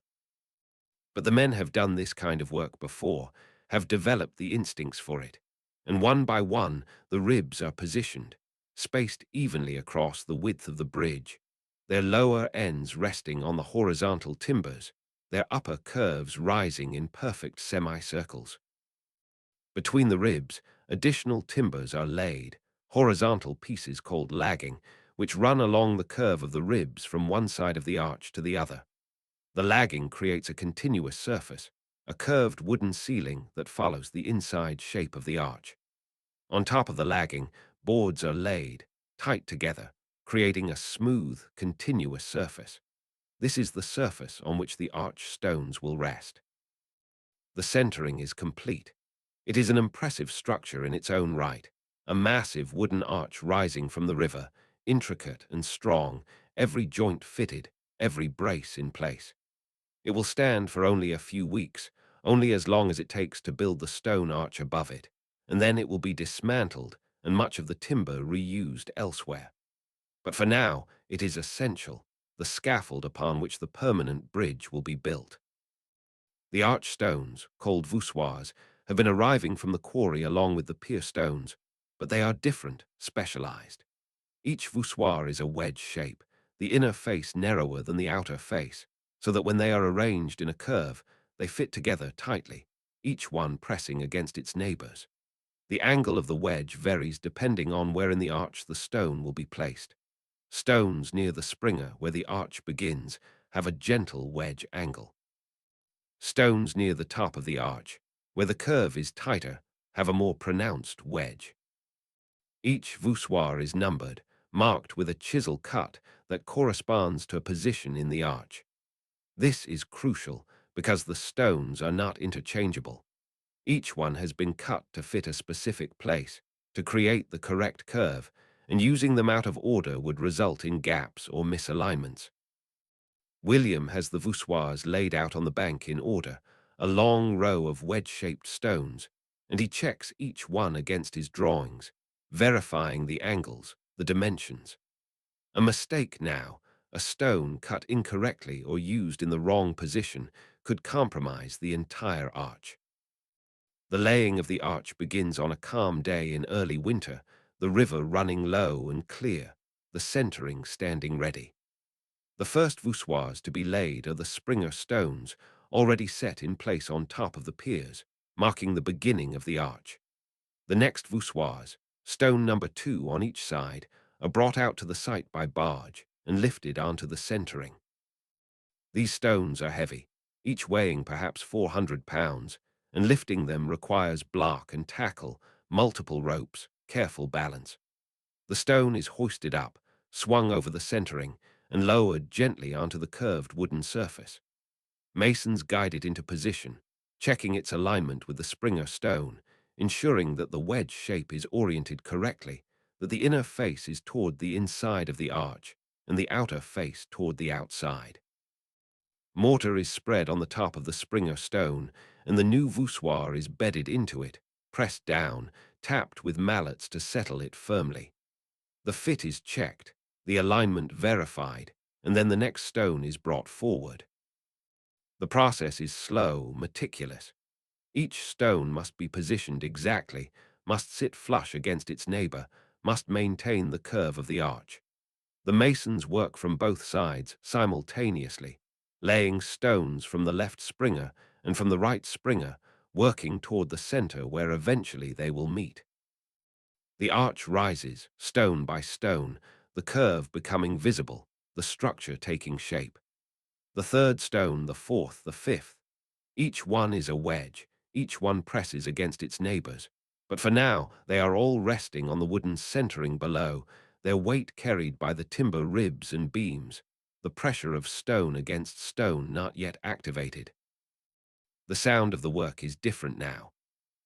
But the men have done this kind of work before, have developed the instincts for it, and one by one the ribs are positioned, spaced evenly across the width of the bridge, their lower ends resting on the horizontal timbers, their upper curves rising in perfect semicircles. Between the ribs, additional timbers are laid, horizontal pieces called lagging, which run along the curve of the ribs from one side of the arch to the other. The lagging creates a continuous surface, a curved wooden ceiling that follows the inside shape of the arch. On top of the lagging, boards are laid, tight together, creating a smooth, continuous surface. This is the surface on which the arch stones will rest. The centering is complete. It is an impressive structure in its own right, a massive wooden arch rising from the river, intricate and strong, every joint fitted, every brace in place. It will stand for only a few weeks, only as long as it takes to build the stone arch above it, and then it will be dismantled and much of the timber reused elsewhere. But for now, it is essential, the scaffold upon which the permanent bridge will be built. The arch stones, called voussoirs, have been arriving from the quarry along with the pier stones, but they are different, specialized. Each voussoir is a wedge shape, the inner face narrower than the outer face, so that when they are arranged in a curve, they fit together tightly, each one pressing against its neighbors. The angle of the wedge varies depending on where in the arch the stone will be placed. Stones near the springer where the arch begins have a gentle wedge angle. Stones near the top of the arch, where the curve is tighter, have a more pronounced wedge. Each voussoir is numbered, marked with a chisel cut that corresponds to a position in the arch. This is crucial because the stones are not interchangeable. Each one has been cut to fit a specific place, to create the correct curve, and using them out of order would result in gaps or misalignments. William has the voussoirs laid out on the bank in order, a long row of wedge-shaped stones, and he checks each one against his drawings, verifying the angles, the dimensions. A mistake now, a stone cut incorrectly or used in the wrong position, could compromise the entire arch. The laying of the arch begins on a calm day in early winter, the river running low and clear, the centering standing ready. The first voussoirs to be laid are the springer stones, already set in place on top of the piers, marking the beginning of the arch. The next voussoirs, stone number 2 on each side, are brought out to the site by barge and lifted onto the centering. These stones are heavy, each weighing perhaps 400 pounds, and lifting them requires block and tackle, multiple ropes, careful balance. The stone is hoisted up, swung over the centering, and lowered gently onto the curved wooden surface. Masons guide it into position, checking its alignment with the springer stone, ensuring that the wedge shape is oriented correctly, that the inner face is toward the inside of the arch, and the outer face toward the outside. Mortar is spread on the top of the springer stone, and the new voussoir is bedded into it, pressed down, tapped with mallets to settle it firmly. The fit is checked, the alignment verified, and then the next stone is brought forward. The process is slow, meticulous. Each stone must be positioned exactly, must sit flush against its neighbor, must maintain the curve of the arch. The masons work from both sides simultaneously, laying stones from the left springer and from the right springer, working toward the center where eventually they will meet. The arch rises, stone by stone, the curve becoming visible, the structure taking shape. The third stone, the fourth, the fifth. Each one is a wedge, each one presses against its neighbors. But for now, they are all resting on the wooden centering below, their weight carried by the timber ribs and beams, the pressure of stone against stone not yet activated. The sound of the work is different now.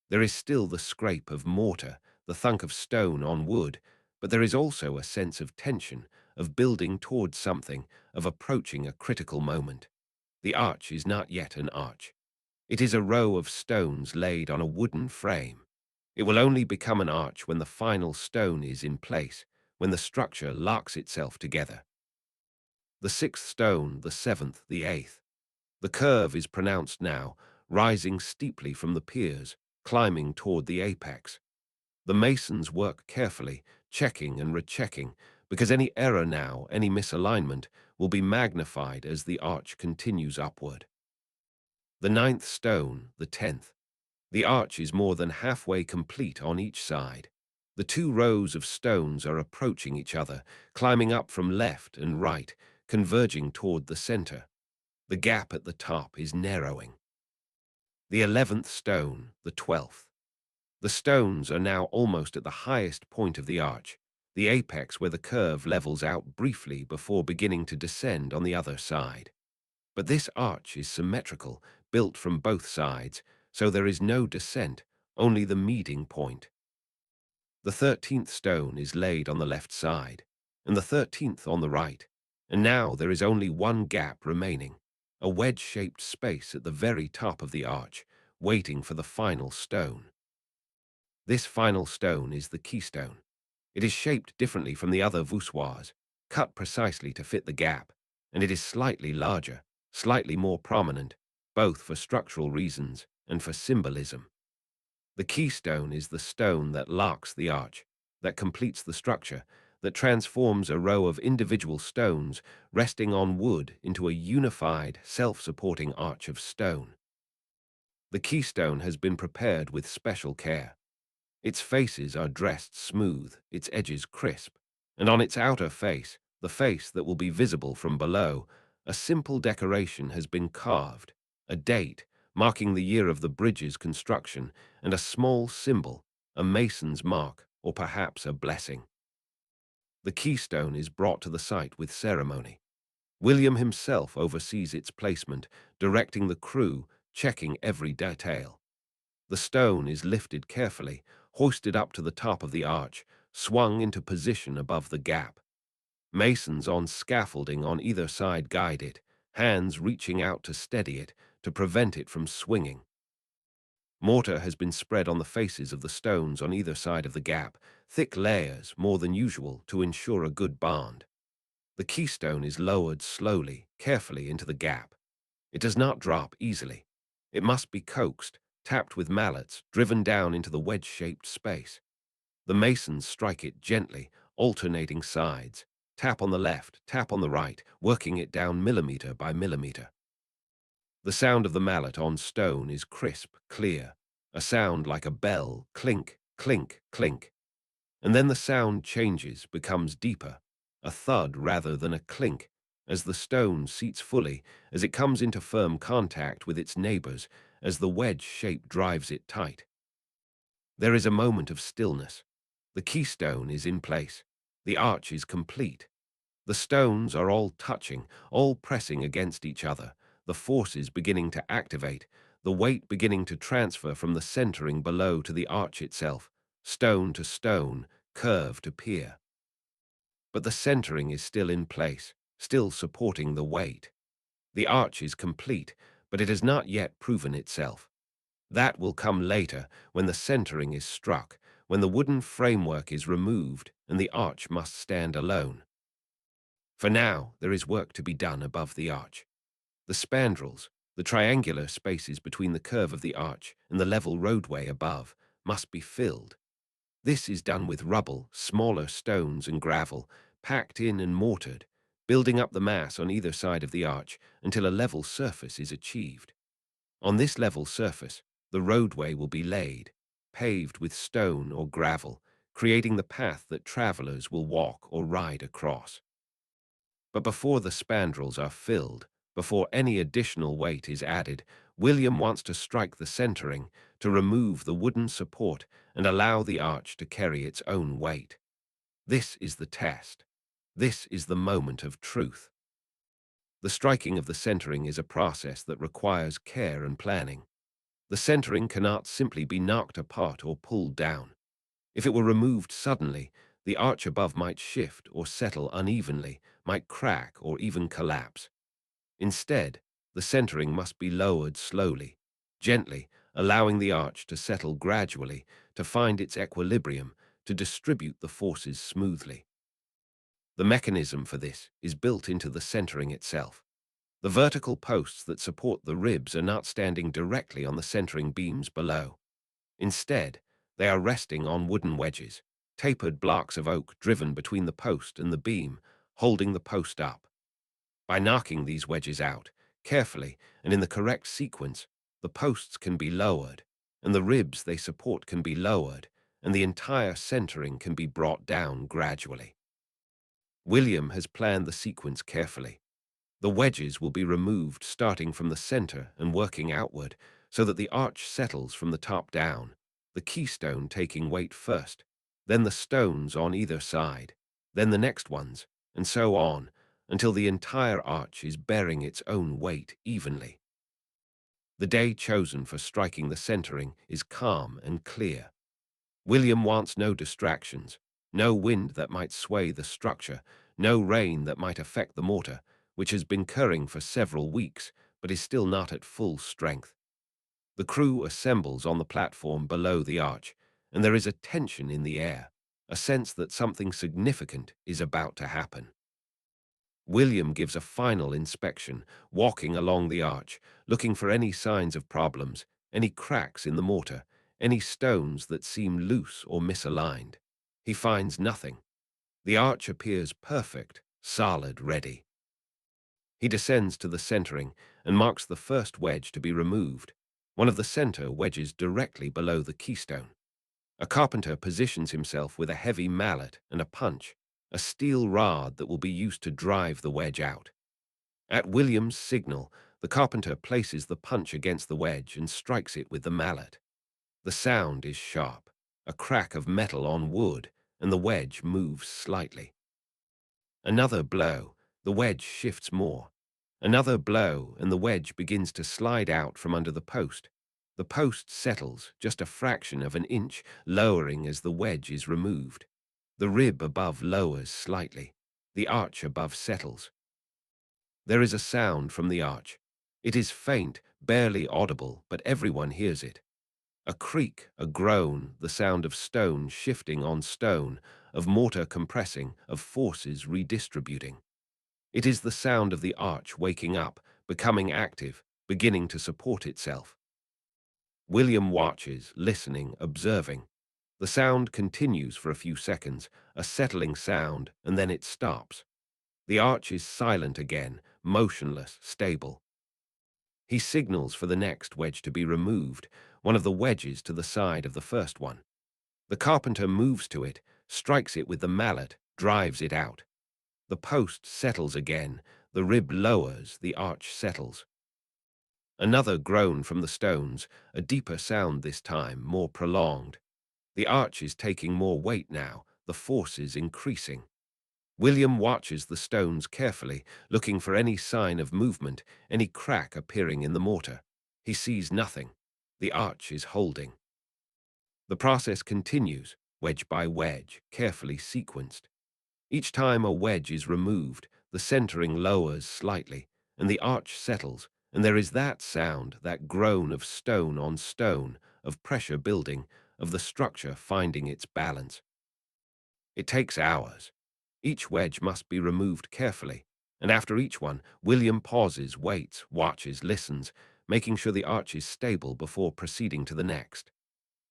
There is still the scrape of mortar, the thunk of stone on wood, but there is also a sense of tension, of building towards something, of approaching a critical moment. The arch is not yet an arch. It is a row of stones laid on a wooden frame. It will only become an arch when the final stone is in place, when the structure locks itself together. The sixth stone, the seventh, the eighth. The curve is pronounced now, rising steeply from the piers, climbing toward the apex. The masons work carefully, checking and rechecking, because any error now, any misalignment, will be magnified as the arch continues upward. The ninth stone, the 10th. The arch is more than halfway complete on each side. The two rows of stones are approaching each other, climbing up from left and right, converging toward the center. The gap at the top is narrowing. The 11th stone, the 12th. The stones are now almost at the highest point of the arch, the apex where the curve levels out briefly before beginning to descend on the other side. But this arch is symmetrical, built from both sides, so there is no descent, only the meeting point. The 13th stone is laid on the left side, and the 13th on the right, and now there is only one gap remaining, a wedge-shaped space at the very top of the arch, waiting for the final stone. This final stone is the keystone. It is shaped differently from the other voussoirs, cut precisely to fit the gap, and it is slightly larger, slightly more prominent, both for structural reasons and for symbolism. The keystone is the stone that locks the arch, that completes the structure, that transforms a row of individual stones resting on wood into a unified, self-supporting arch of stone. The keystone has been prepared with special care. Its faces are dressed smooth, its edges crisp, and on its outer face, the face that will be visible from below, a simple decoration has been carved, a date marking the year of the bridge's construction, and a small symbol, a mason's mark, or perhaps a blessing. The keystone is brought to the site with ceremony. William himself oversees its placement, directing the crew, checking every detail. The stone is lifted carefully, hoisted up to the top of the arch, swung into position above the gap. Masons on scaffolding on either side guide it, hands reaching out to steady it, to prevent it from swinging. Mortar has been spread on the faces of the stones on either side of the gap, thick layers, more than usual, to ensure a good bond. The keystone is lowered slowly, carefully into the gap. It does not drop easily. It must be coaxed, tapped with mallets, driven down into the wedge-shaped space. The masons strike it gently, alternating sides, tap on the left, tap on the right, working it down millimeter by millimeter. The sound of the mallet on stone is crisp, clear, a sound like a bell, clink, clink, clink. And then the sound changes, becomes deeper, a thud rather than a clink, as the stone seats fully, as it comes into firm contact with its neighbors, as the wedge shape drives it tight. There is a moment of stillness. The keystone is in place. The arch is complete. The stones are all touching, all pressing against each other, the forces beginning to activate, the weight beginning to transfer from the centering below to the arch itself, stone to stone, curve to pier. But the centering is still in place, still supporting the weight. The arch is complete, but it has not yet proven itself. That will come later, when the centering is struck, when the wooden framework is removed and the arch must stand alone. For now, there is work to be done above the arch. The spandrels, the triangular spaces between the curve of the arch and the level roadway above, must be filled. This is done with rubble, smaller stones and gravel, packed in and mortared, building up the mass on either side of the arch until a level surface is achieved. On this level surface, the roadway will be laid, paved with stone or gravel, creating the path that travelers will walk or ride across. But before the spandrels are filled, before any additional weight is added, William wants to strike the centering, to remove the wooden support and allow the arch to carry its own weight. This is the test. This is the moment of truth. The striking of the centering is a process that requires care and planning. The centering cannot simply be knocked apart or pulled down. If it were removed suddenly, the arch above might shift or settle unevenly, might crack or even collapse. Instead, the centering must be lowered slowly, gently, allowing the arch to settle gradually, to find its equilibrium, to distribute the forces smoothly. The mechanism for this is built into the centering itself. The vertical posts that support the ribs are not standing directly on the centering beams below. Instead, they are resting on wooden wedges, tapered blocks of oak driven between the post and the beam, holding the post up. By knocking these wedges out, carefully and in the correct sequence, the posts can be lowered, and the ribs they support can be lowered, and the entire centering can be brought down gradually. William has planned the sequence carefully. The wedges will be removed starting from the center and working outward so that the arch settles from the top down, the keystone taking weight first, then the stones on either side, then the next ones, and so on, until the entire arch is bearing its own weight evenly. The day chosen for striking the centering is calm and clear. William wants no distractions, no wind that might sway the structure, no rain that might affect the mortar, which has been curring for several weeks, but is still not at full strength. The crew assembles on the platform below the arch, and there is a tension in the air, a sense that something significant is about to happen. William gives a final inspection, walking along the arch, looking for any signs of problems, any cracks in the mortar, any stones that seem loose or misaligned. He finds nothing. The arch appears perfect, solid, ready. He descends to the centering and marks the first wedge to be removed, one of the center wedges directly below the keystone. A carpenter positions himself with a heavy mallet and a punch, a steel rod that will be used to drive the wedge out. At William's signal, the carpenter places the punch against the wedge and strikes it with the mallet. The sound is sharp, a crack of metal on wood, and the wedge moves slightly. Another blow, the wedge shifts more. Another blow, and the wedge begins to slide out from under the post. The post settles just a fraction of an inch, lowering as the wedge is removed. The rib above lowers slightly. The arch above settles. There is a sound from the arch. It is faint, barely audible, but everyone hears it. A creak, a groan, the sound of stone shifting on stone, of mortar compressing, of forces redistributing. It is the sound of the arch waking up, becoming active, beginning to support itself. William watches, listening, observing. The sound continues for a few seconds, a settling sound, and then it stops. The arch is silent again, motionless, stable. He signals for the next wedge to be removed, one of the wedges to the side of the first one. The carpenter moves to it, strikes it with the mallet, drives it out. The post settles again, the rib lowers, the arch settles. Another groan from the stones, a deeper sound this time, more prolonged. The arch is taking more weight now, the force is increasing. William watches the stones carefully, looking for any sign of movement, any crack appearing in the mortar. He sees nothing. The arch is holding. The process continues, wedge by wedge, carefully sequenced. Each time a wedge is removed, the centering lowers slightly, and the arch settles, and there is that sound, that groan of stone on stone, of pressure building, of the structure finding its balance. It takes hours. Each wedge must be removed carefully, and after each one, William pauses, waits, watches, listens, making sure the arch is stable before proceeding to the next.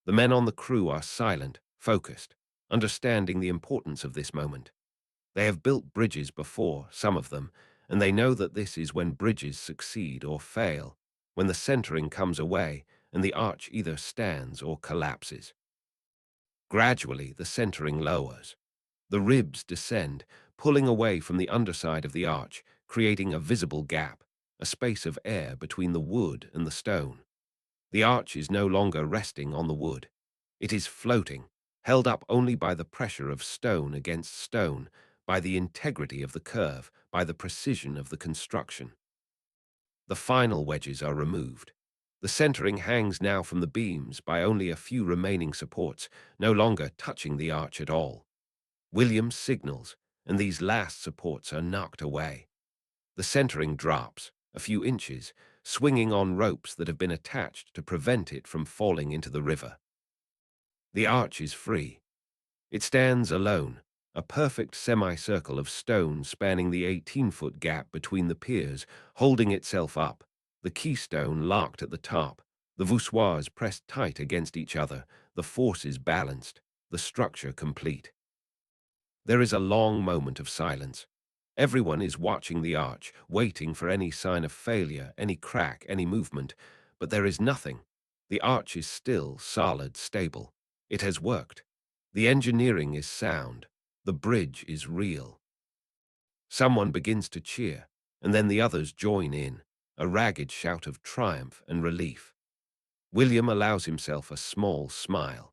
The men on the crew are silent, focused, understanding the importance of this moment. They have built bridges before, some of them, and they know that this is when bridges succeed or fail, when the centering comes away and the arch either stands or collapses. Gradually, the centering lowers. The ribs descend, pulling away from the underside of the arch, creating a visible gap, a space of air between the wood and the stone. The arch is no longer resting on the wood. It is floating, held up only by the pressure of stone against stone, by the integrity of the curve, by the precision of the construction. The final wedges are removed. The centering hangs now from the beams by only a few remaining supports, no longer touching the arch at all. William signals, and these last supports are knocked away. The centering drops, a few inches, swinging on ropes that have been attached to prevent it from falling into the river. The arch is free. It stands alone, a perfect semicircle of stone spanning the 18-foot gap between the piers, holding itself up, the keystone locked at the top, the voussoirs pressed tight against each other, the forces balanced, the structure complete. There is a long moment of silence. Everyone is watching the arch, waiting for any sign of failure, any crack, any movement, but there is nothing. The arch is still, solid, stable. It has worked. The engineering is sound. The bridge is real. Someone begins to cheer, and then the others join in, a ragged shout of triumph and relief. William allows himself a small smile.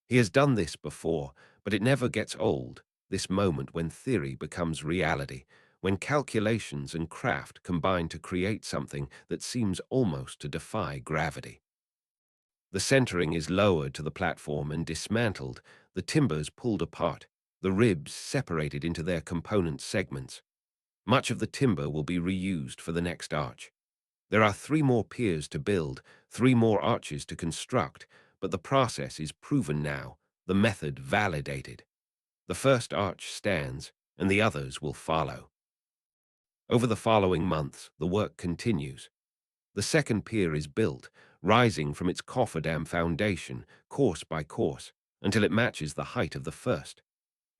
He has done this before, but it never gets old, this moment when theory becomes reality, when calculations and craft combine to create something that seems almost to defy gravity. The centering is lowered to the platform and dismantled, the timbers pulled apart, the ribs separated into their component segments. Much of the timber will be reused for the next arch. There are 3 more piers to build, 3 more arches to construct, but the process is proven now, the method validated. The first arch stands, and the others will follow. Over the following months, the work continues. The second pier is built, rising from its Cofferdam foundation, course by course, until it matches the height of the first.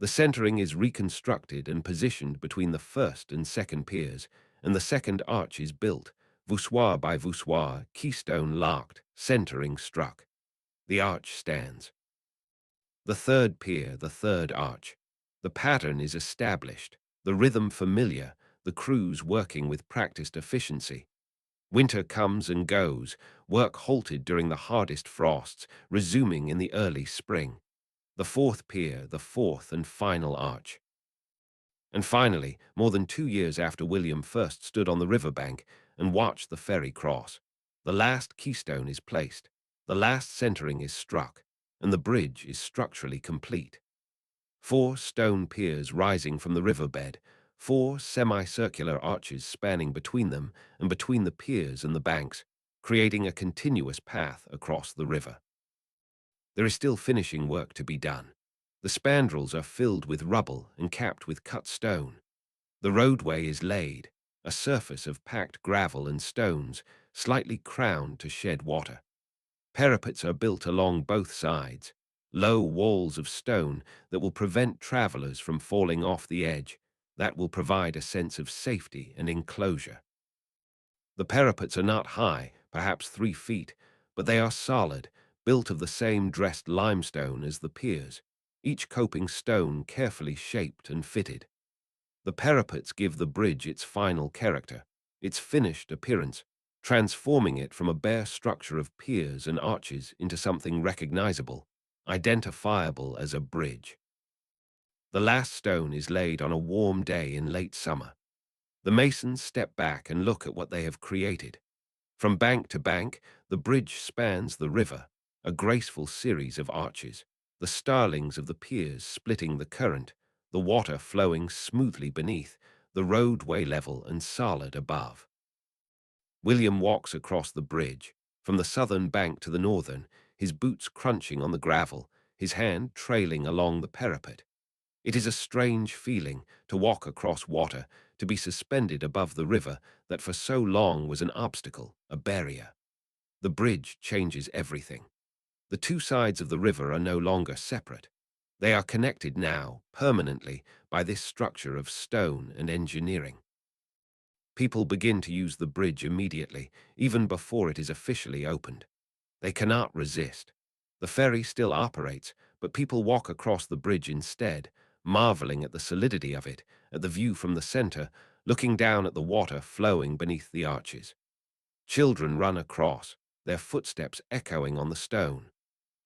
The centering is reconstructed and positioned between the first and second piers, and the second arch is built, voussoir by voussoir, keystone locked, centering struck. The arch stands. The third pier, the third arch. The pattern is established, the rhythm familiar, the crews working with practiced efficiency. Winter comes and goes, work halted during the hardest frosts, resuming in the early spring. The fourth pier, the fourth and final arch. And finally, more than 2 years after William first stood on the riverbank and watched the ferry cross, the last keystone is placed, the last centering is struck, and the bridge is structurally complete. 4 stone piers rising from the riverbed, 4 semicircular arches spanning between them and between the piers and the banks, creating a continuous path across the river. There is still finishing work to be done. The spandrels are filled with rubble and capped with cut stone. The roadway is laid, a surface of packed gravel and stones, slightly crowned to shed water. Parapets are built along both sides, low walls of stone that will prevent travelers from falling off the edge, that will provide a sense of safety and enclosure. The parapets are not high, perhaps 3 feet, but they are solid, built of the same dressed limestone as the piers, each coping stone carefully shaped and fitted. The parapets give the bridge its final character, its finished appearance, transforming it from a bare structure of piers and arches into something recognizable, identifiable as a bridge. The last stone is laid on a warm day in late summer. The masons step back and look at what they have created. From bank to bank, the bridge spans the river, a graceful series of arches, the starlings of the piers splitting the current, the water flowing smoothly beneath, the roadway level and solid above. William walks across the bridge, from the southern bank to the northern, his boots crunching on the gravel, his hand trailing along the parapet. It is a strange feeling to walk across water, to be suspended above the river that for so long was an obstacle, a barrier. The bridge changes everything. The 2 sides of the river are no longer separate. They are connected now, permanently, by this structure of stone and engineering. People begin to use the bridge immediately, even before it is officially opened. They cannot resist. The ferry still operates, but people walk across the bridge instead, marveling at the solidity of it, at the view from the center, looking down at the water flowing beneath the arches. Children run across, their footsteps echoing on the stone.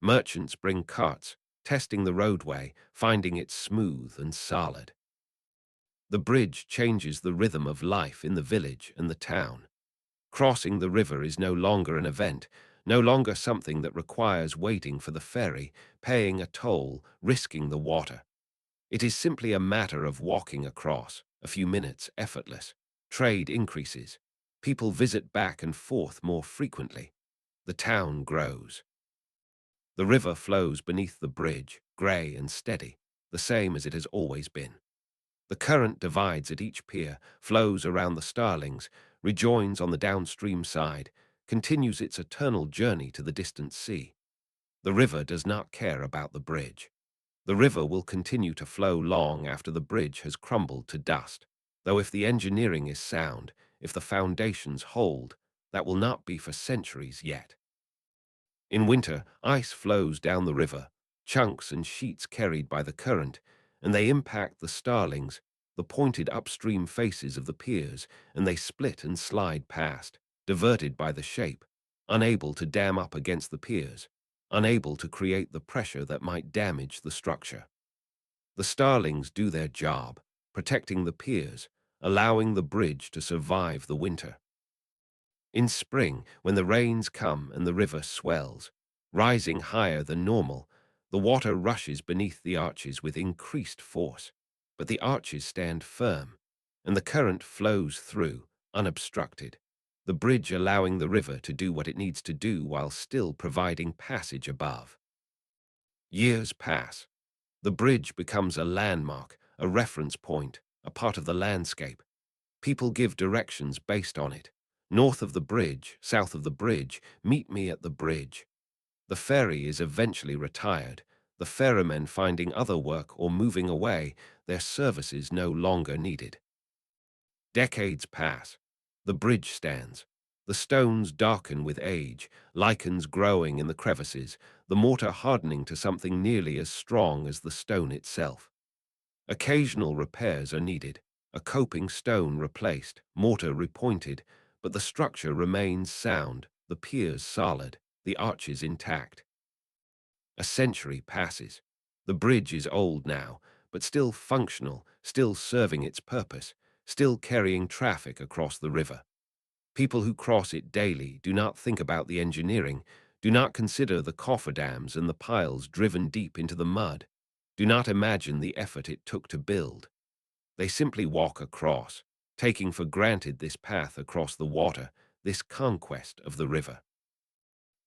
Merchants bring carts, testing the roadway, finding it smooth and solid. The bridge changes the rhythm of life in the village and the town. Crossing the river is no longer an event, no longer something that requires waiting for the ferry, paying a toll, risking the water. It is simply a matter of walking across, a few minutes, effortless. Trade increases. People visit back and forth more frequently. The town grows. The river flows beneath the bridge, grey and steady, the same as it has always been. The current divides at each pier, flows around the Starlings, rejoins on the downstream side, continues its eternal journey to the distant sea. The river does not care about the bridge. The river will continue to flow long after the bridge has crumbled to dust. Though if the engineering is sound, if the foundations hold, that will not be for centuries yet. In winter, ice flows down the river, chunks and sheets carried by the current, and they impact the Starlings, the pointed upstream faces of the piers, and they split and slide past, diverted by the shape, unable to dam up against the piers, unable to create the pressure that might damage the structure. The Starlings do their job, protecting the piers, allowing the bridge to survive the winter. In spring, when the rains come and the river swells, rising higher than normal, the water rushes beneath the arches with increased force. But the arches stand firm, and the current flows through, unobstructed, the bridge allowing the river to do what it needs to do while still providing passage above. Years pass. The bridge becomes a landmark, a reference point, a part of the landscape. People give directions based on it. North of the bridge, south of the bridge, meet me at the bridge. The ferry is eventually retired, the ferrymen finding other work or moving away, their services no longer needed. Decades pass. The bridge stands. The stones darken with age, lichens growing in the crevices, the mortar hardening to something nearly as strong as the stone itself. Occasional repairs are needed, a coping stone replaced, mortar repointed, but the structure remains sound, the piers solid, the arches intact. A century passes. The bridge is old now, but still functional, still serving its purpose, still carrying traffic across the river. People who cross it daily do not think about the engineering, do not consider the cofferdams and the piles driven deep into the mud, do not imagine the effort it took to build. They simply walk across, taking for granted this path across the water, this conquest of the river.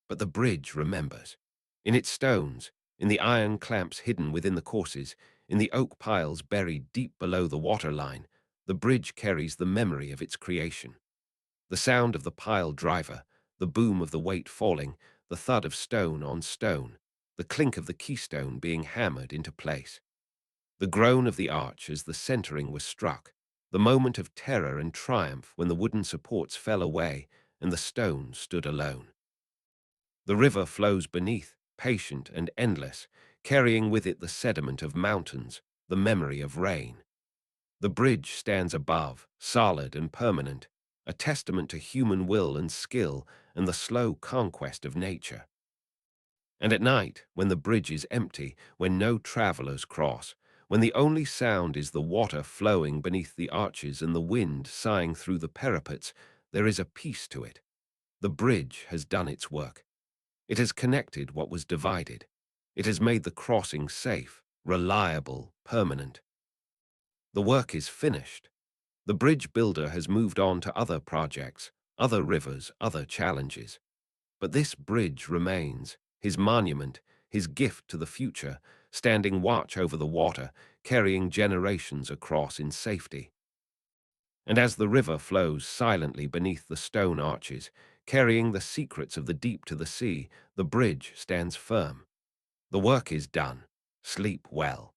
But the bridge remembers. In its stones, in the iron clamps hidden within the courses, in the oak piles buried deep below the waterline, the bridge carries the memory of its creation. The sound of the pile driver, the boom of the weight falling, the thud of stone on stone, the clink of the keystone being hammered into place. The groan of the arch as the centering was struck, the moment of terror and triumph when the wooden supports fell away and the stone stood alone. The river flows beneath, patient and endless, carrying with it the sediment of mountains, the memory of rain. The bridge stands above, solid and permanent, a testament to human will and skill and the slow conquest of nature. And at night, when the bridge is empty, when no travelers cross, when the only sound is the water flowing beneath the arches and the wind sighing through the parapets, there is a peace to it. The bridge has done its work. It has connected what was divided. It has made the crossing safe, reliable, permanent. The work is finished. The bridge builder has moved on to other projects, other rivers, other challenges. But this bridge remains, his monument, his gift to the future, standing watch over the water, carrying generations across in safety. And as the river flows silently beneath the stone arches, carrying the secrets of the deep to the sea, the bridge stands firm. The work is done. Sleep well.